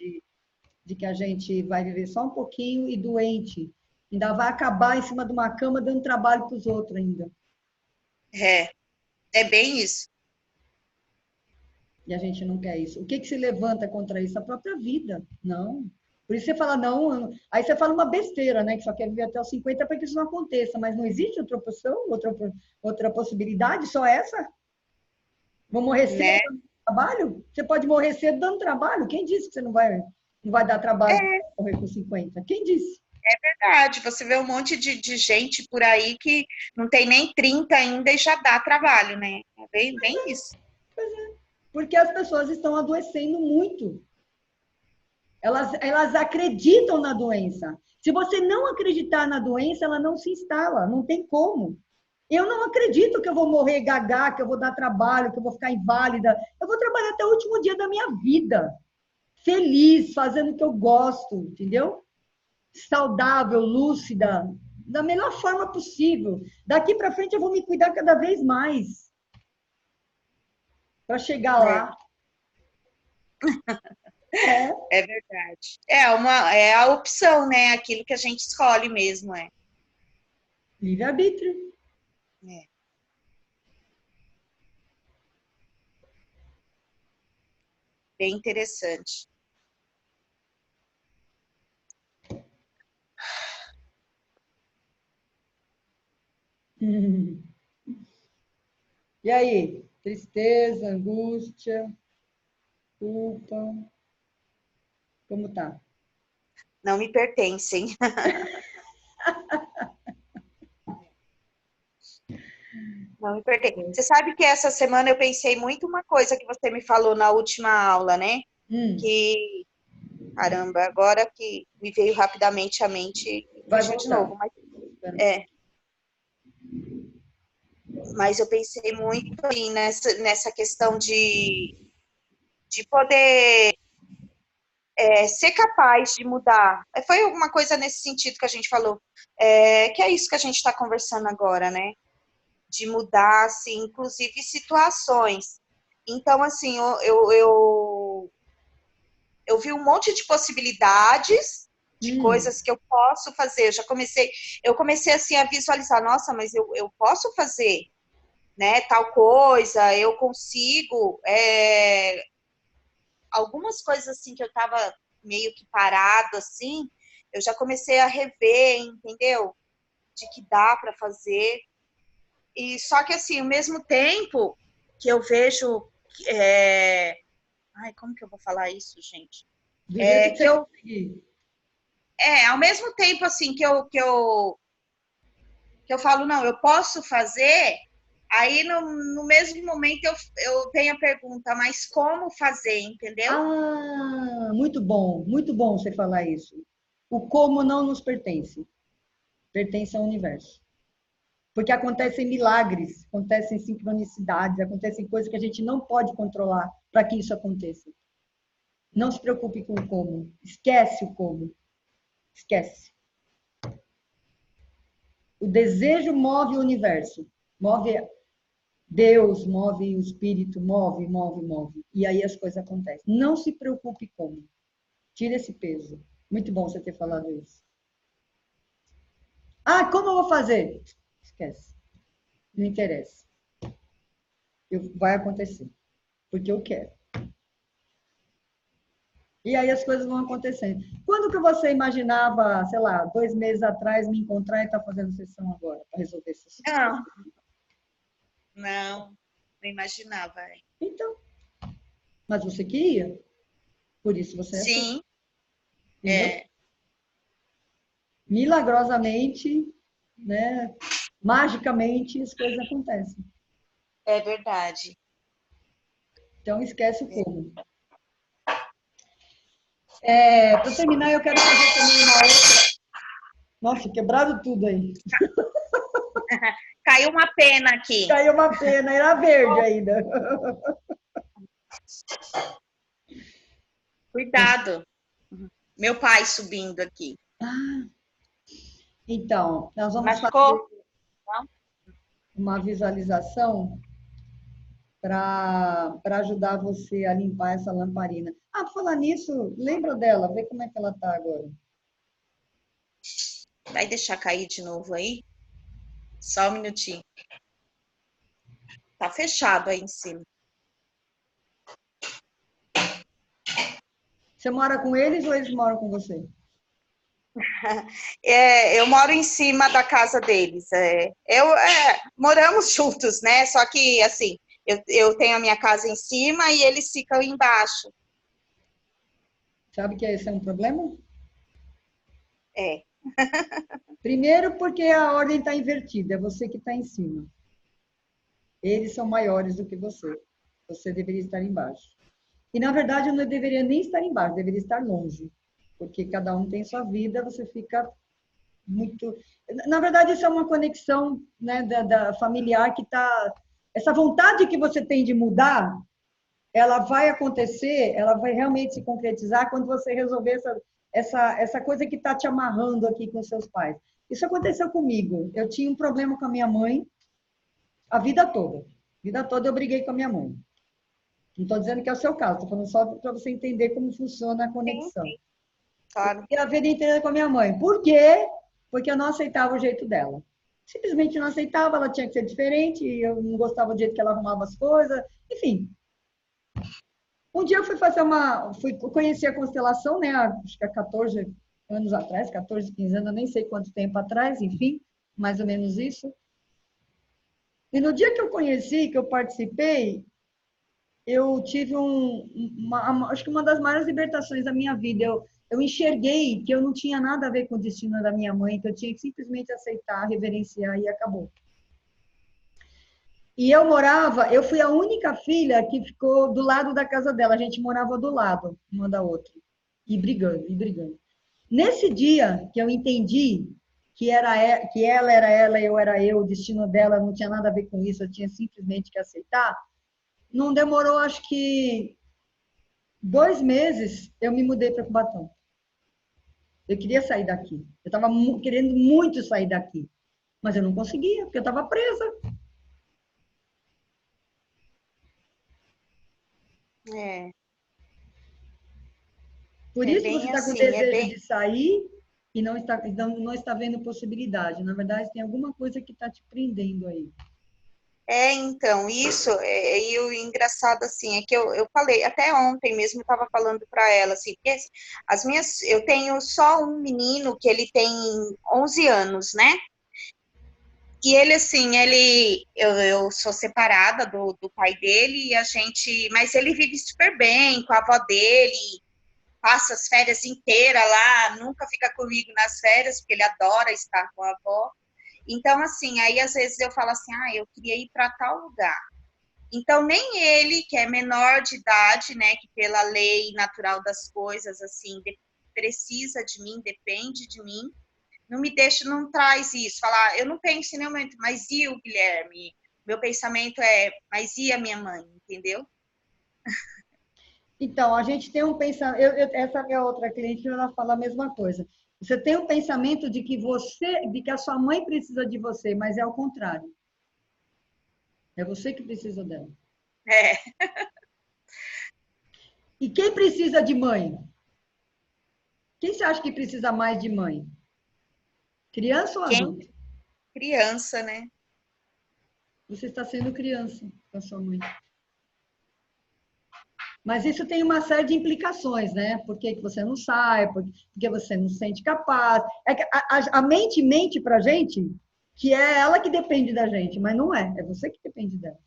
de que a gente vai viver só um pouquinho e doente. Ainda vai acabar em cima de uma cama dando trabalho para os outros ainda. É bem isso. E a gente não quer isso. O que se levanta contra isso? A própria vida. Não. Por isso você fala, não. Aí você fala uma besteira, né? Que só quer viver até os 50 para que isso não aconteça. Mas não existe outra opção, outra possibilidade, só essa? Vou morrer cedo dando trabalho? Você pode morrer cedo dando trabalho. Quem disse que você não vai dar trabalho para morrer com 50? Quem disse? É verdade. Você vê um monte de gente por aí que não tem nem 30 ainda e já dá trabalho, né? É bem isso. Pois é. Porque as pessoas estão adoecendo muito. Elas acreditam na doença. Se você não acreditar na doença, ela não se instala, não tem como. Eu não acredito que eu vou morrer gaga, que eu vou dar trabalho, que eu vou ficar inválida. Eu vou trabalhar até o último dia da minha vida. Feliz, fazendo o que eu gosto, entendeu? Saudável, lúcida, da melhor forma possível. Daqui para frente eu vou me cuidar cada vez mais. Para chegar lá. É verdade. É a opção, né? Aquilo que a gente escolhe mesmo, Livre-arbítrio. Bem interessante. E aí? Tristeza, angústia, culpa. Como tá? Não me pertencem. Não me pertence. Você sabe que essa semana eu pensei muito uma coisa que você me falou na última aula, né? Que, caramba, agora que me veio rapidamente à mente, fugiu de novo. Mas eu pensei muito nessa questão de poder ser capaz de mudar. Foi alguma coisa nesse sentido que a gente falou. Que é isso que a gente está conversando agora, né? De mudar, assim, inclusive situações. Então, assim, eu eu vi um monte de possibilidades de coisas que eu posso fazer. Eu comecei assim a visualizar, nossa, mas eu posso fazer, né, tal coisa, eu consigo. Algumas coisas assim que eu tava meio que parado assim, eu já comecei a rever, entendeu? De que dá para fazer. E só que assim, ao mesmo tempo que eu vejo ai, como que eu vou falar isso, gente? Do jeito que você conseguir. Ao mesmo tempo assim que eu falo, não, eu posso fazer, aí no mesmo momento eu tenho a pergunta, mas como fazer, entendeu? Ah, muito bom você falar isso. O como não nos pertence, pertence ao universo. Porque acontecem milagres, acontecem sincronicidades, acontecem coisas que a gente não pode controlar para que isso aconteça. Não se preocupe com o como, esquece o como, esquece. O desejo move o universo, move Deus, move o espírito, move, move, move. E aí as coisas acontecem. Não se preocupe como. Tira esse peso. Muito bom você ter falado isso. Ah, como eu vou fazer? Esquece. Não interessa. Vai acontecer. Porque eu quero. E aí as coisas vão acontecendo. Quando que você imaginava, sei lá, 2 meses atrás, me encontrar e estar fazendo sessão agora para resolver essa situação? Não imaginava. Então, mas você queria. Por isso você aceitou. Sim, Entendeu? Milagrosamente, né? Magicamente, as coisas acontecem. é verdade. Então, esquece o como. Para terminar, eu quero fazer também uma outra. Nossa, quebraram tudo aí. Caiu uma pena aqui. Caiu uma pena, era verde ainda. Cuidado. Meu pai subindo aqui. Então, nós vamos Machucou? fazer uma visualização para ajudar você a limpar essa lamparina. Ah, por falar nisso, lembra dela, vê como é que ela tá agora. Vai deixar cair de novo aí? Só um minutinho. Tá fechado aí em cima. Você mora com eles ou eles moram com você? Eu moro em cima da casa deles. Moramos juntos, né? Só que, assim, eu tenho a minha casa em cima e eles ficam embaixo. Sabe que esse é um problema? É, Primeiro, porque a ordem está invertida, é você que está em cima. Eles são maiores do que você. Você deveria estar embaixo. E, na verdade, eu não deveria nem estar embaixo, deveria estar longe. Porque cada um tem sua vida, você fica muito. Na verdade, isso é uma conexão, né, da familiar que está. Essa vontade que você tem de mudar, ela vai acontecer, ela vai realmente se concretizar quando você resolver essa coisa que está te amarrando aqui com seus pais. Isso aconteceu comigo. Eu tinha um problema com a minha mãe a vida toda. A vida toda eu briguei com a minha mãe. Não estou dizendo que é o seu caso, estou falando só para você entender como funciona a sim, conexão. claro. E a vida inteira com a minha mãe. Por quê? Porque eu não aceitava o jeito dela. Simplesmente não aceitava, ela tinha que ser diferente, eu não gostava do jeito que ela arrumava as coisas, enfim. Um dia eu fui conhecer a constelação, né? Acho que há 14 anos atrás, 14, 15 anos, eu nem sei quanto tempo atrás, enfim, mais ou menos isso. E no dia que eu conheci, que eu participei, eu tive acho que uma das maiores libertações da minha vida. Eu enxerguei que eu não tinha nada a ver com o destino da minha mãe, que eu tinha que simplesmente aceitar, reverenciar e acabou. E eu fui a única filha que ficou do lado da casa dela. A gente morava do lado, uma da outra, e brigando, e brigando. Nesse dia que eu entendi que ela era ela, eu era eu, o destino dela não tinha nada a ver com isso, eu tinha simplesmente que aceitar. Não demorou, acho que 2 meses, eu me mudei para Cubatão. Eu queria sair daqui. Eu estava querendo muito sair daqui, mas eu não conseguia, porque eu estava presa. É. Por É isso você bem está com assim, é desejo bem. de sair e não está vendo possibilidade. Na verdade, tem alguma coisa que está te prendendo aí. Então, isso, e o engraçado, assim, é que eu falei, até ontem mesmo eu estava falando para ela, assim, porque eu tenho só um menino que ele tem 11 anos, né? E ele, assim, eu sou separada do pai dele, e mas ele vive super bem com a avó dele, passa as férias inteiras lá, nunca fica comigo nas férias, porque ele adora estar com a avó. Então, assim, aí às vezes eu falo assim, eu queria ir para tal lugar. Então, nem ele, que é menor de idade, né, que pela lei natural das coisas, assim, precisa de mim, depende de mim, não me deixa, não traz isso. Falar, eu não penso em nenhum momento, mas e o Guilherme? Meu pensamento é, mas e a minha mãe, entendeu? Então, a gente tem um pensamento. Essa minha outra cliente, ela fala a mesma coisa. Você tem um pensamento de que a sua mãe precisa de você, mas é ao contrário. É você que precisa dela. É. E quem precisa de mãe? Quem você acha que precisa mais de mãe? Criança ou Quem? adulto? Criança, né? Você está sendo criança com a sua mãe. Mas isso tem uma série de implicações, né? Por que você não sai? Porque você não se sente capaz. É que a mente mente para a gente que é ela que depende da gente, mas não é. É você que depende dela.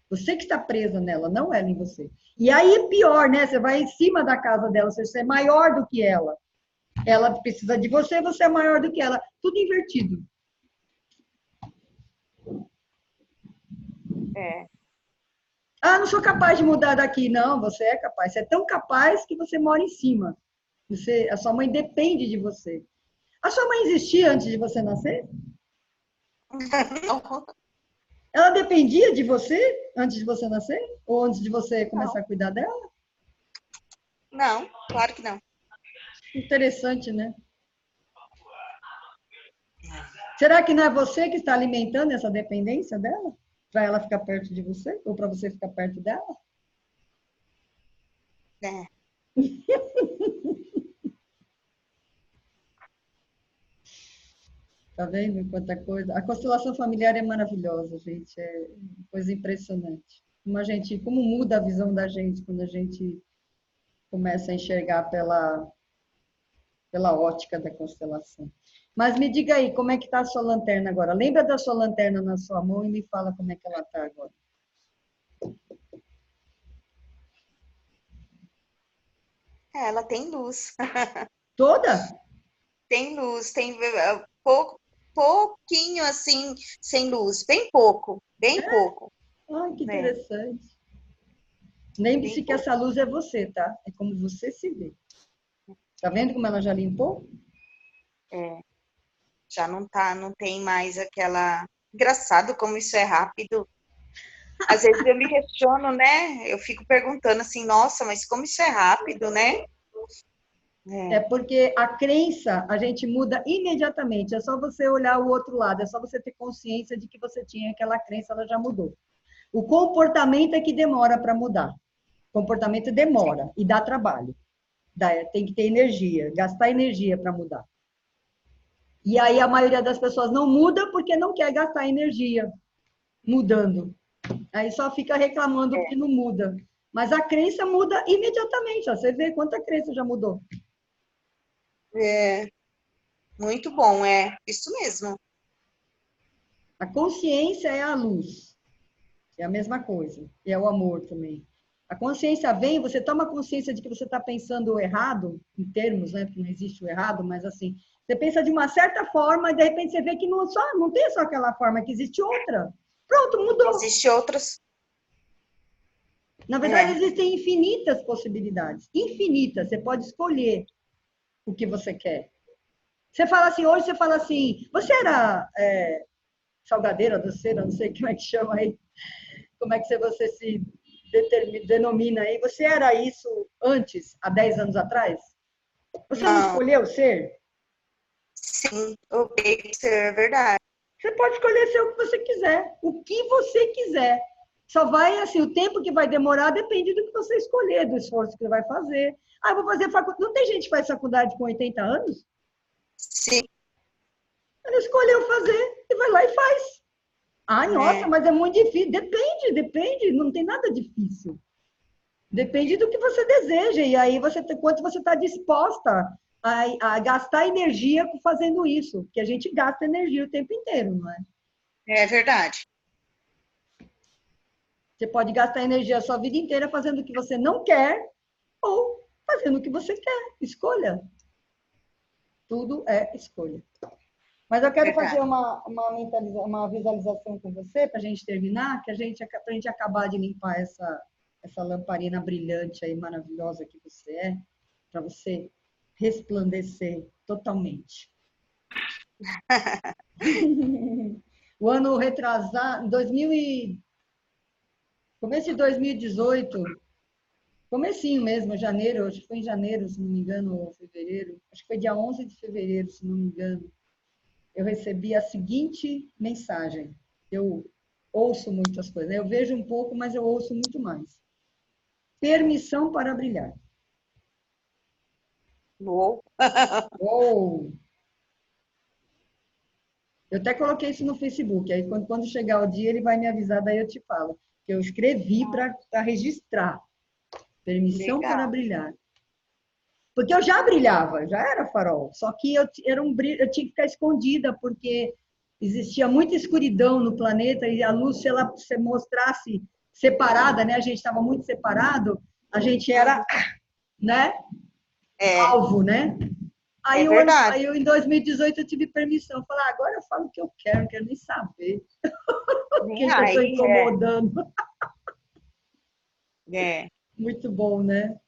Você que está presa nela, não ela em você. E aí pior, né? Você vai em cima da casa dela, você é maior do que ela. Ela precisa de você, você é maior do que ela. Tudo invertido. É. Ah, não sou capaz de mudar daqui. Não, você é capaz. Você é tão capaz que você mora em cima. A sua mãe depende de você. A sua mãe existia antes de você nascer? Não, Ela dependia de você antes de você nascer? Ou antes de você não, começar a cuidar dela? não, claro que não. Interessante, né? Será que não é você que está alimentando essa dependência dela? Para ela ficar perto de você? Ou para você ficar perto dela? É. Tá vendo quanta coisa? A constelação familiar é maravilhosa, gente. É uma coisa impressionante. Como muda a visão da gente quando a gente começa a enxergar pela ótica da constelação. Mas me diga aí, como é que está a sua lanterna agora? Lembra da sua lanterna na sua mão e me fala como é que ela está agora. Ela tem luz. Toda? Tem luz, tem pouquinho assim, sem luz, bem pouco, Ai, que né? interessante. Bem Lembre-se que pouco. essa luz é você, tá? É como você se vê. Tá vendo como ela já limpou? É, já não tá, não tem mais aquela. Engraçado como isso é rápido. Às vezes eu me questiono, né? Eu fico perguntando assim, nossa, mas como isso é rápido, né? É É, porque a crença a gente muda imediatamente. É só você olhar o outro lado, é só você ter consciência de que você tinha aquela crença, ela já mudou. O comportamento é que demora para mudar. O comportamento demora e dá trabalho. Tem que ter energia, gastar energia para mudar. E aí a maioria das pessoas não muda porque não quer gastar energia mudando. Aí só fica reclamando porque não muda. Mas a crença muda imediatamente. Ó. Você vê quanta crença já mudou. é muito bom, é isso mesmo. A consciência é a luz. É a mesma coisa. E é o amor também. A consciência vem, você toma consciência de que você está pensando errado, em termos, né? Porque não existe o errado, mas assim, você pensa de uma certa forma e de repente você vê que não tem só aquela forma, que existe outra. Pronto, mudou. Existem outras. Na verdade, É, existem infinitas possibilidades. Infinitas. Você pode escolher o que você quer. Você fala assim, hoje você fala assim, você era salgadeira, doceira, não sei como é que chama aí, como é que você se denomina aí. Você era isso antes, há 10 anos atrás? Você não não, escolheu ser? sim, ok, isso é verdade. Você pode escolher ser o que você quiser, o que você quiser. Só vai, assim, o tempo que vai demorar depende do que você escolher, do esforço que vai fazer. Ah, eu vou fazer faculdade. Não tem gente que faz faculdade com 80 anos? Sim. Ela escolheu fazer e vai lá e faz. Ai, nossa, É, mas é muito difícil. Depende, não tem nada difícil. Depende do que você deseja. E aí, quanto você está disposta a gastar energia fazendo isso. Porque a gente gasta energia o tempo inteiro, não é? é verdade. Você pode gastar energia a sua vida inteira fazendo o que você não quer ou fazendo o que você quer. Escolha. Tudo é escolha. Mas eu quero fazer Verdade. uma visualização com você para a gente terminar, para a gente acabar de limpar essa lamparina brilhante aí, maravilhosa que você é, para você resplandecer totalmente. O ano retrasado, começo de 2018, comecinho mesmo, janeiro, acho que foi em janeiro, se não me engano, ou fevereiro, acho que foi dia 11 de fevereiro, se não me engano, eu recebi a seguinte mensagem. Eu ouço muitas coisas, né? Eu vejo um pouco, mas eu ouço muito mais. Permissão para brilhar. Uou. Uou! Eu até coloquei isso no Facebook, aí quando chegar o dia ele vai me avisar, daí eu te falo. Eu escrevi para registrar. Permissão para Legal. brilhar. Porque eu já brilhava, já era farol. Só que eu tinha que ficar escondida, porque existia muita escuridão no planeta e a luz, se ela se mostrasse separada, né? A gente estava muito separado, a gente era, né? É, Alvo, né? é verdade. Aí eu, em 2018 eu tive permissão. Falei, agora eu falo o que eu quero, não quero nem saber Nem quem que eu estou aí, incomodando. é. Muito bom, né?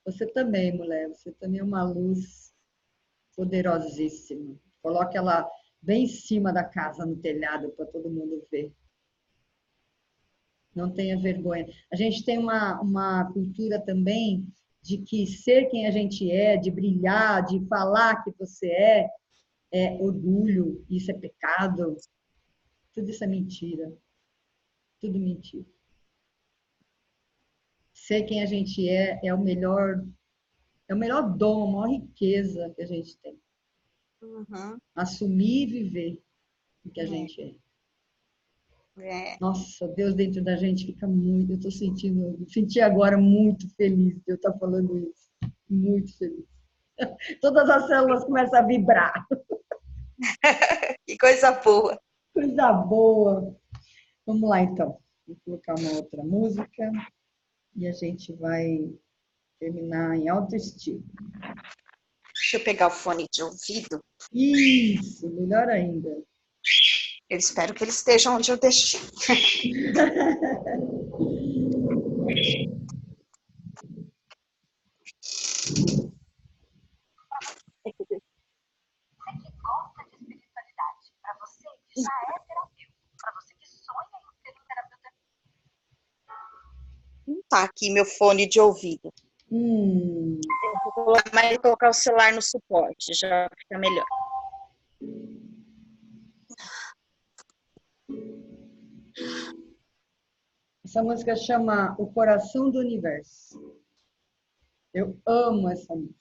Você também, mulher. Você também é uma luz poderosíssima. Coloque ela bem em cima da casa, no telhado, para todo mundo ver. Não tenha vergonha. A gente tem uma cultura também de que ser quem a gente é, de brilhar, de falar que você é orgulho, isso é pecado. Tudo isso é mentira. Tudo mentira. Ser quem a gente é o melhor dom, a maior riqueza que a gente tem. Uhum. Assumir e viver o que a É, gente é. é. Nossa, Deus dentro da gente fica muito. Eu estou senti agora muito feliz de eu estar falando isso. Muito feliz. Todas as células começam a vibrar. Que coisa boa. Coisa boa. Vamos lá, então. Vou colocar uma outra música e a gente vai terminar em alto estilo. Deixa eu pegar o fone de ouvido. Isso, melhor ainda. Eu espero que eles estejam onde eu deixei. Não tá aqui meu fone de ouvido. Hum, Vou colocar o celular no suporte, já fica melhor. essa música chama O Coração do Universo. Eu amo essa música.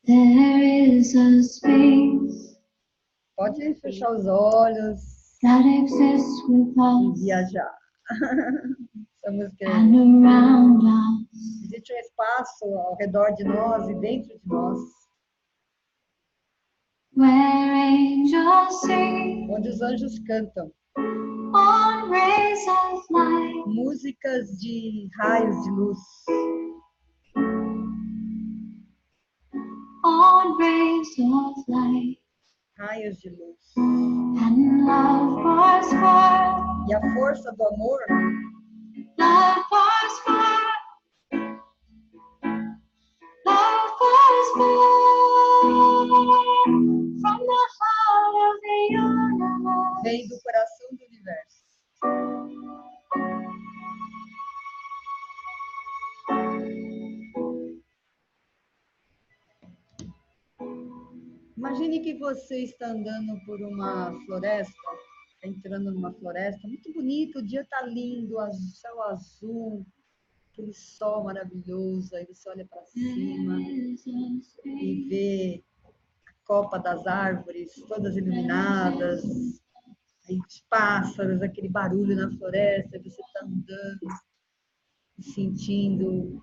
There is a space Pode fechar os olhos that exists with e us viajar. Essa música and around us. existe um espaço ao redor de nós e dentro de nós, Where angels sing onde os anjos cantam on rays of light. músicas de raios de luz, On rays of light. raios de luz. And love pours forth. E a força do amor Love pours forth. Love pours forth from the heart of the universe. vem do coração do universo. Imagine que você está andando por uma floresta, entrando numa floresta muito bonita, o dia está lindo, céu azul, aquele sol maravilhoso, aí você olha para cima e vê a copa das árvores todas iluminadas, aí os pássaros, aquele barulho na floresta, aí você está andando e sentindo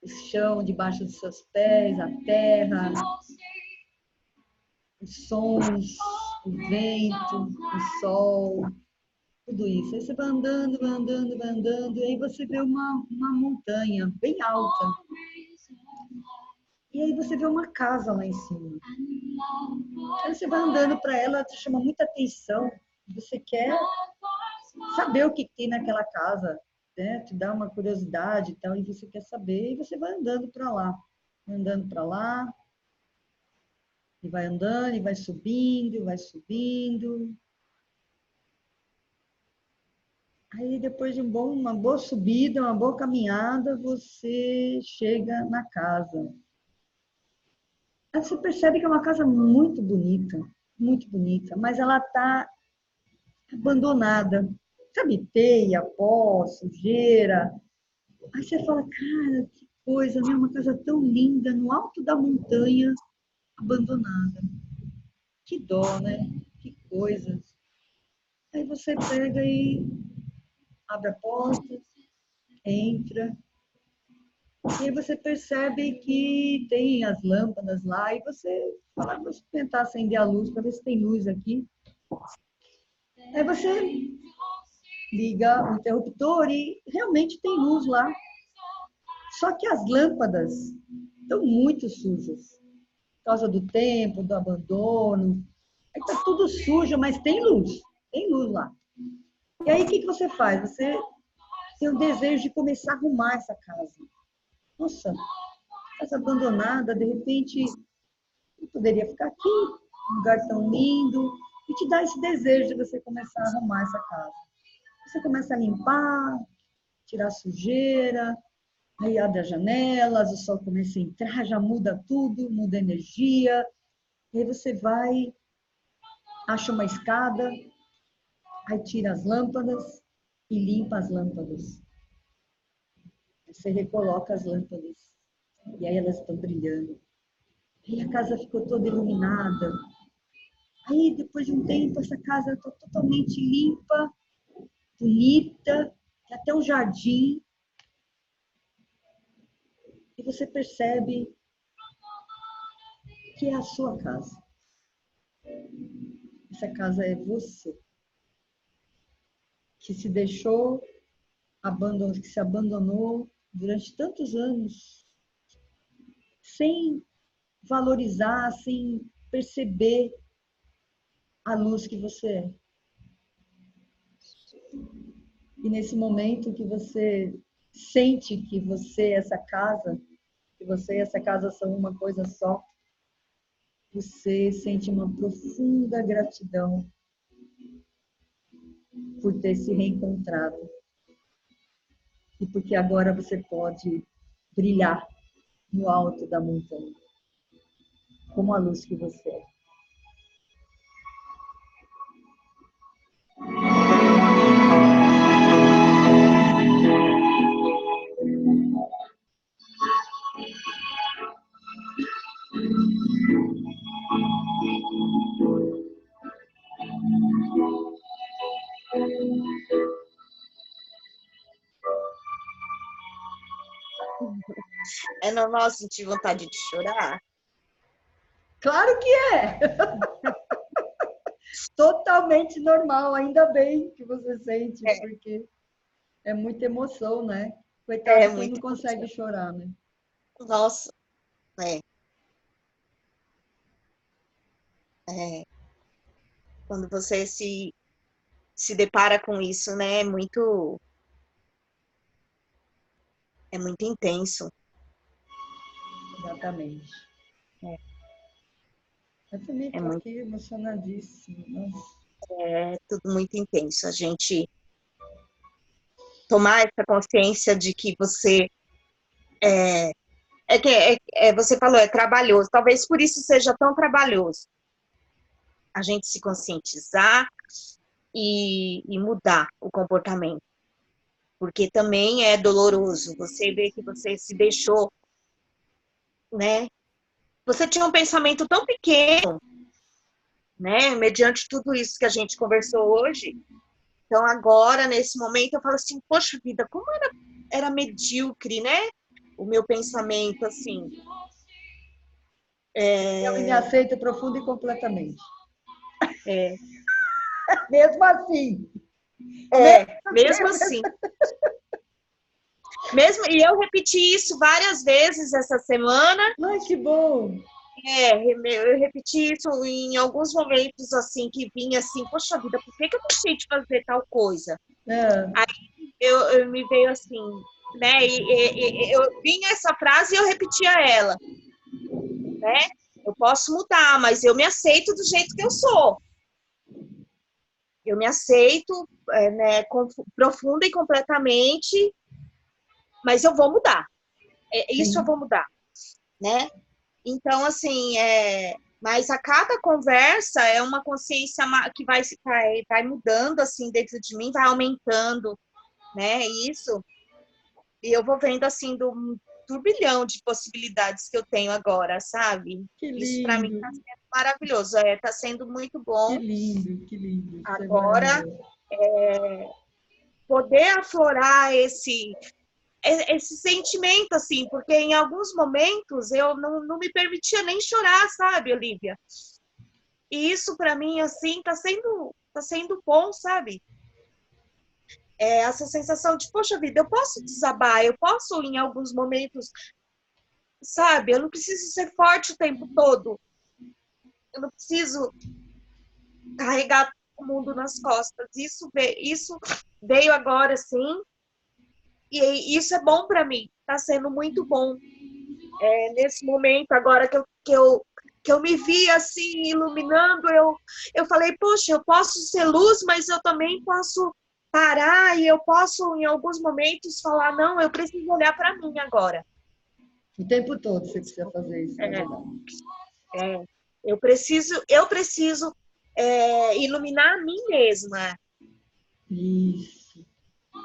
o chão debaixo dos seus pés, a terra, os sons, o vento, o sol, tudo isso. Aí você vai andando, vai andando, vai andando, e aí você vê uma montanha bem alta. E aí você vê uma casa lá em cima. Aí você vai andando para ela, te chama muita atenção. Você quer saber o que tem naquela casa, né? Te dá uma curiosidade e tal, e você quer saber, e você vai andando para lá. Andando para lá, e vai andando, e vai subindo, e vai subindo. Aí, depois de uma boa subida, uma boa caminhada, você chega na casa. Aí você percebe que é uma casa muito bonita, mas ela está abandonada. Sabe, teia, pó, sujeira. Aí você fala, cara, que coisa, né? Uma casa tão linda, no alto da montanha, abandonada. Que dó, né? Que coisa. Aí você pega e abre a porta, entra, e aí você percebe que tem as lâmpadas lá, e você fala, vou tentar acender a luz para ver se tem luz aqui. Aí você liga o interruptor e realmente tem luz lá. Só que as lâmpadas estão muito sujas, por causa do tempo, do abandono. Aí está tudo sujo, mas tem luz lá. E aí o que você faz? Você tem o desejo de começar a arrumar essa casa. Nossa, casa abandonada, de repente, eu poderia ficar aqui, um lugar tão lindo, e te dá esse desejo de você começar a arrumar essa casa. Você começa a limpar, tirar a sujeira, aí abre as janelas, o sol começa a entrar, já muda tudo, muda a energia, e aí você vai, acha uma escada, aí tira as lâmpadas e limpa as lâmpadas. Você recoloca as lâmpadas, e aí elas estão brilhando. Aí a casa ficou toda iluminada. Aí, depois de um tempo, essa casa está totalmente limpa, bonita, tem até um jardim. E você percebe que é a sua casa. Essa casa é você, que se deixou, que se abandonou durante tantos anos, sem valorizar, sem perceber a luz que você é. E nesse momento que você sente que você e essa casa, que você e essa casa são uma coisa só, você sente uma profunda gratidão por ter se reencontrado. E porque agora você pode brilhar no alto da montanha, como a luz que você é. É normal sentir vontade de chorar? Claro que é! Totalmente normal, ainda bem que você sente, porque é muita emoção, né? Coitado, quem não consegue chorar, né? Nossa, é. É. Quando você se depara com isso, né? É muito intenso. Exatamente. É. Eu também estou aqui emocionadíssima. Nossa. É tudo muito intenso. A gente tomar essa consciência de que você é Você falou, é trabalhoso. Talvez por isso seja tão trabalhoso. A gente se conscientizar e mudar o comportamento. Porque também é doloroso. Você vê que você se deixou, né? Você tinha um pensamento tão pequeno, né? Mediante tudo isso que a gente conversou hoje. Então, agora, nesse momento, eu falo assim, poxa vida, como era medíocre, né? O meu pensamento, assim. Eu me aceito profunda e completamente. É, Mesmo assim. mesmo assim. E eu repeti isso várias vezes essa semana. Ai, que bom! Eu repeti isso em alguns momentos, assim, que vinha assim, poxa vida, por que eu deixei de fazer tal coisa? Aí eu me veio assim, né? Eu vinha essa frase e eu repetia ela, né? Eu posso mudar, mas eu me aceito do jeito que eu sou. Eu me aceito, né, profunda e completamente, mas eu vou mudar. Isso eu vou mudar, né? Então, assim, mas a cada conversa é uma consciência que vai mudando, assim, dentro de mim, vai aumentando, né? Isso. E eu vou vendo, assim, do turbilhão de possibilidades que eu tenho agora, sabe? Que lindo. Isso, para mim, está sendo maravilhoso. Está sendo muito bom. Que lindo, que lindo. Agora, poder aflorar esse sentimento, assim, porque em alguns momentos eu não me permitia nem chorar, sabe, Olivia? E isso, para mim, assim, tá sendo bom, sabe? Essa sensação de, poxa vida, eu posso desabar, eu posso, em alguns momentos, sabe? Eu não preciso ser forte o tempo todo. Eu não preciso carregar o mundo nas costas. Isso veio agora, sim, e isso é bom para mim. Tá sendo muito bom. Nesse momento, agora que eu me vi assim, iluminando, eu falei, poxa, eu posso ser luz, mas eu também posso parar e eu posso, em alguns momentos, falar, não, eu preciso olhar para mim agora. O tempo todo você precisa fazer isso, Eu preciso iluminar a mim mesma. Isso.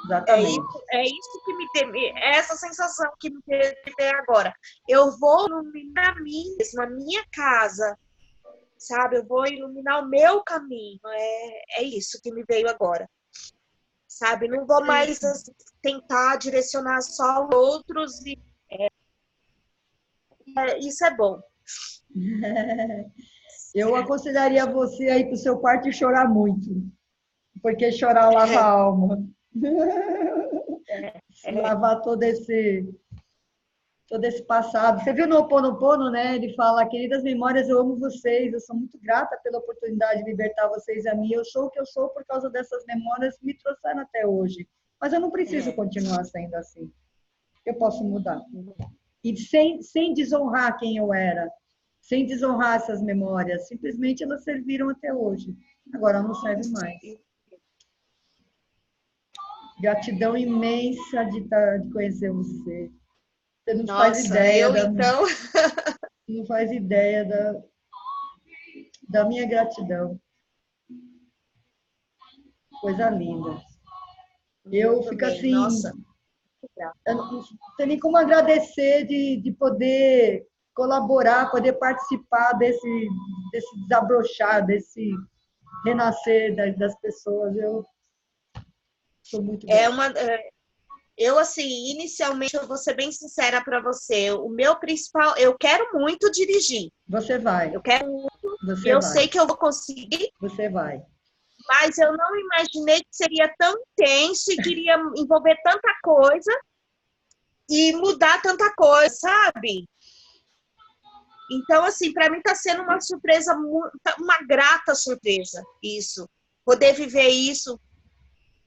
Exatamente. É isso que me teve, essa sensação que me teve agora. Eu vou iluminar a mim mesma, a minha casa, sabe? Eu vou iluminar o meu caminho. É isso que me veio agora, sabe? Não vou mais tentar direcionar só os outros. Isso é bom. Eu aconselharia você a ir para o seu quarto e chorar muito, porque chorar lava a alma. Lavar todo esse passado. Você viu no Ho Oponopono, né? Ele fala, queridas memórias, eu amo vocês, eu sou muito grata pela oportunidade de libertar vocês a mim. Eu sou o que eu sou por causa dessas memórias que me trouxeram até hoje. Mas eu não preciso continuar sendo assim. Eu posso mudar. E sem desonrar quem eu era, sem desonrar essas memórias. Simplesmente elas serviram até hoje. Agora não servem mais. Gratidão imensa de conhecer você. Você não faz ideia. Não faz ideia da minha gratidão. Coisa linda. Eu fico assim. Nossa. Eu não tenho nem como agradecer de poder colaborar, poder participar desse desabrochar, desse renascer das pessoas. Eu sou muito grata. Eu, assim, inicialmente, eu vou ser bem sincera para você. O meu principal, eu quero muito dirigir. Você vai. Eu quero muito. Eu sei que eu vou conseguir. Você vai. Mas eu não imaginei que seria tão intenso e queria envolver tanta coisa e mudar tanta coisa, sabe? Então, assim, para mim está sendo uma surpresa, uma grata surpresa, isso. Poder viver isso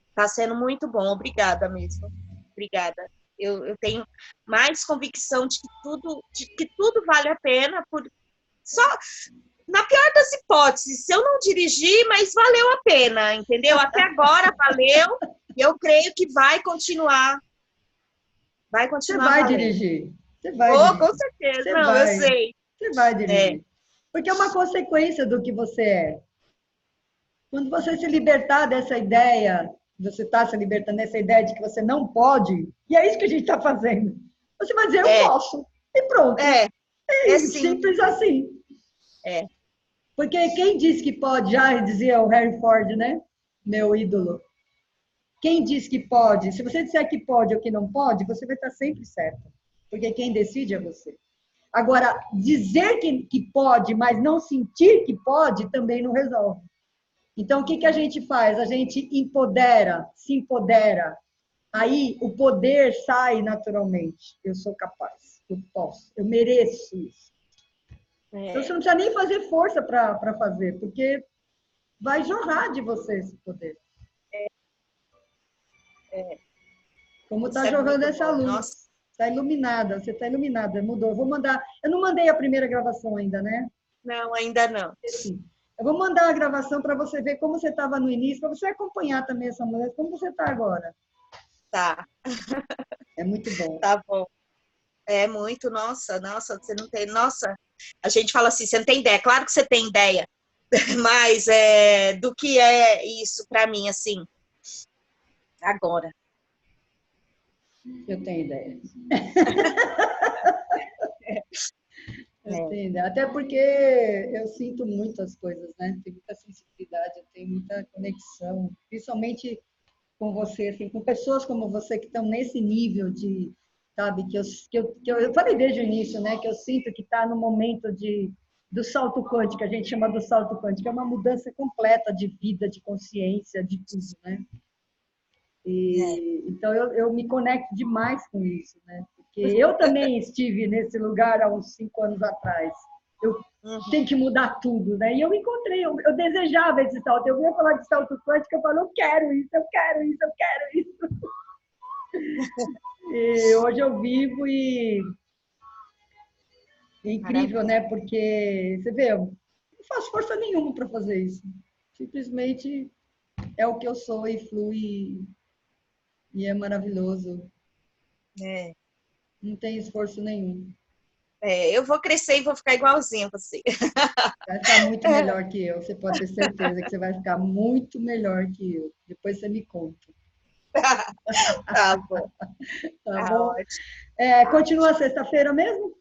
está sendo muito bom. Obrigada mesmo. Obrigada. Eu tenho mais convicção de que tudo vale a pena. Só na pior das hipóteses, se eu não dirigir, mas valeu a pena, entendeu? Até agora valeu. E eu creio que vai continuar. Vai continuar. Você vai valendo. dirigir. Você vai Oh, com dirigir. certeza. Você Não, eu vai. sei. Você vai É, dirigir. Porque é uma consequência do que você é. Quando você se libertar dessa ideia, você está se libertando dessa ideia de que você não pode, e é isso que a gente está fazendo. Você vai dizer, eu é, posso. E pronto. é, é sim. Simples assim. É, Porque quem disse que pode, já dizia o Harry Ford, né? Meu ídolo. Quem diz que pode, se você disser que pode ou que não pode, você vai estar sempre certo. Porque quem decide é você. Agora, dizer que pode, mas não sentir que pode, também não resolve. Então, o que a gente faz? A gente empodera, se empodera. Aí o poder sai naturalmente. Eu sou capaz, eu posso, eu mereço isso. Então, você não precisa nem fazer força para fazer, porque vai jorrar de você esse poder. Como isso está é jorrando muito essa bom. luz. Nossa, Está iluminada, você está iluminada, mudou. Eu vou mandar. Eu não mandei a primeira gravação ainda, né? não, ainda não. Sim. Eu vou mandar a gravação para você ver como você estava no início, para você acompanhar também essa mulher, como você está agora. Tá, É muito bom. tá bom. É muito, nossa, você não tem, nossa, a gente fala assim, você não tem ideia, claro que você tem ideia, mas do que é isso para mim, assim, agora. Eu tenho ideia. Eu É, tenho ideia. Até porque eu sinto muitas coisas, né? Tenho muita sensibilidade, eu tenho muita conexão, principalmente com você, assim, com pessoas como você que estão nesse nível de, sabe, eu falei desde o início, né? Que eu sinto que está no momento do salto quântico, a gente chama do salto quântico, é uma mudança completa de vida, de consciência, de tudo, né? Então, eu me conecto demais com isso, né? Porque eu também estive nesse lugar há uns 5 anos atrás. Eu tenho que mudar tudo, né? E eu encontrei, eu desejava esse salto. Eu vinha falar de salto quântico, eu falo, eu quero isso, eu quero isso, eu quero isso. E hoje eu vivo e é incrível, né? Porque, você vê, eu não faço força nenhuma para fazer isso. Simplesmente é o que eu sou e flui e é maravilhoso. é, Não tem esforço nenhum. eu vou crescer e vou ficar igualzinha a você. Vai ficar muito melhor que eu. Você pode ter certeza que você vai ficar muito melhor que eu. Depois você me conta. Tá bom, Tá tá bom? ótimo. Continua sexta-feira mesmo?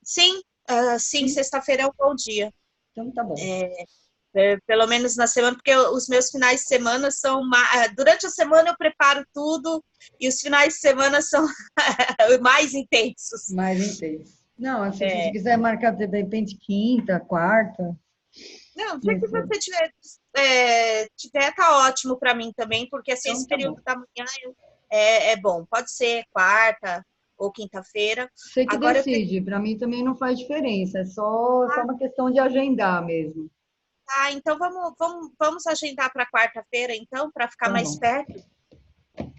Sim, sim, Sim. sexta-feira é um bom dia. Então tá bom. Pelo menos na semana, porque os meus finais de semana são durante a semana eu preparo tudo e os finais de semana são mais intensos. Mais intenso. Não, se você É, quiser marcar de repente quinta, quarta. não, o dia que você tiver tá ótimo para mim também, porque assim, Então esse tá período bom. da manhã é bom. Pode ser quarta ou quinta-feira. Você que Agora eu decide. Para mim também não faz diferença. É só uma questão de agendar mesmo. então vamos agendar para quarta-feira, então, para ficar Tá mais bom. perto,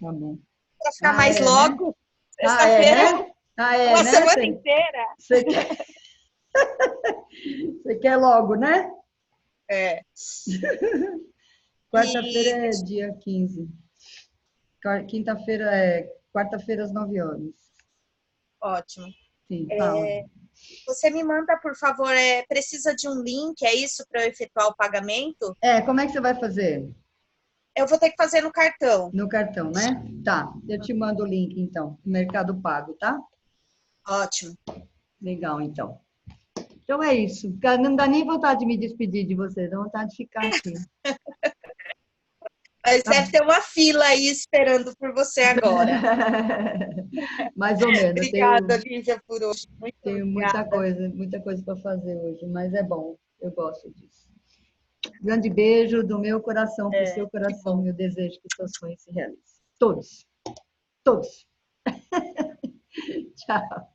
Tá bom. para ficar mais É, né? logo. É, Sexta-feira é né? É, uma né? semana inteira. Você quer... Você quer logo, né? É. Quarta-feira E é dia 15. Quinta-feira quarta-feira às 9 horas. ótimo. Sim, fala. Você me manda, por favor, precisa de um link, é isso, para eu efetuar o pagamento? Como é que você vai fazer? Eu vou ter que fazer no cartão. No cartão, né? Tá, eu te mando o link então, Mercado Pago, tá? Ótimo. Legal, então. Então é isso. Não dá nem vontade de me despedir de você, dá vontade de ficar aqui. Mas Tá. deve ter uma fila aí esperando por você agora. Mais ou menos. Obrigada, Lívia, por hoje. Muito Tenho obrigada. muita coisa para fazer hoje, mas é bom, eu gosto disso. Grande beijo do meu coração para o seu Que coração bom. e eu desejo que seus sonhos se realizem. Todos. Todos. Tchau.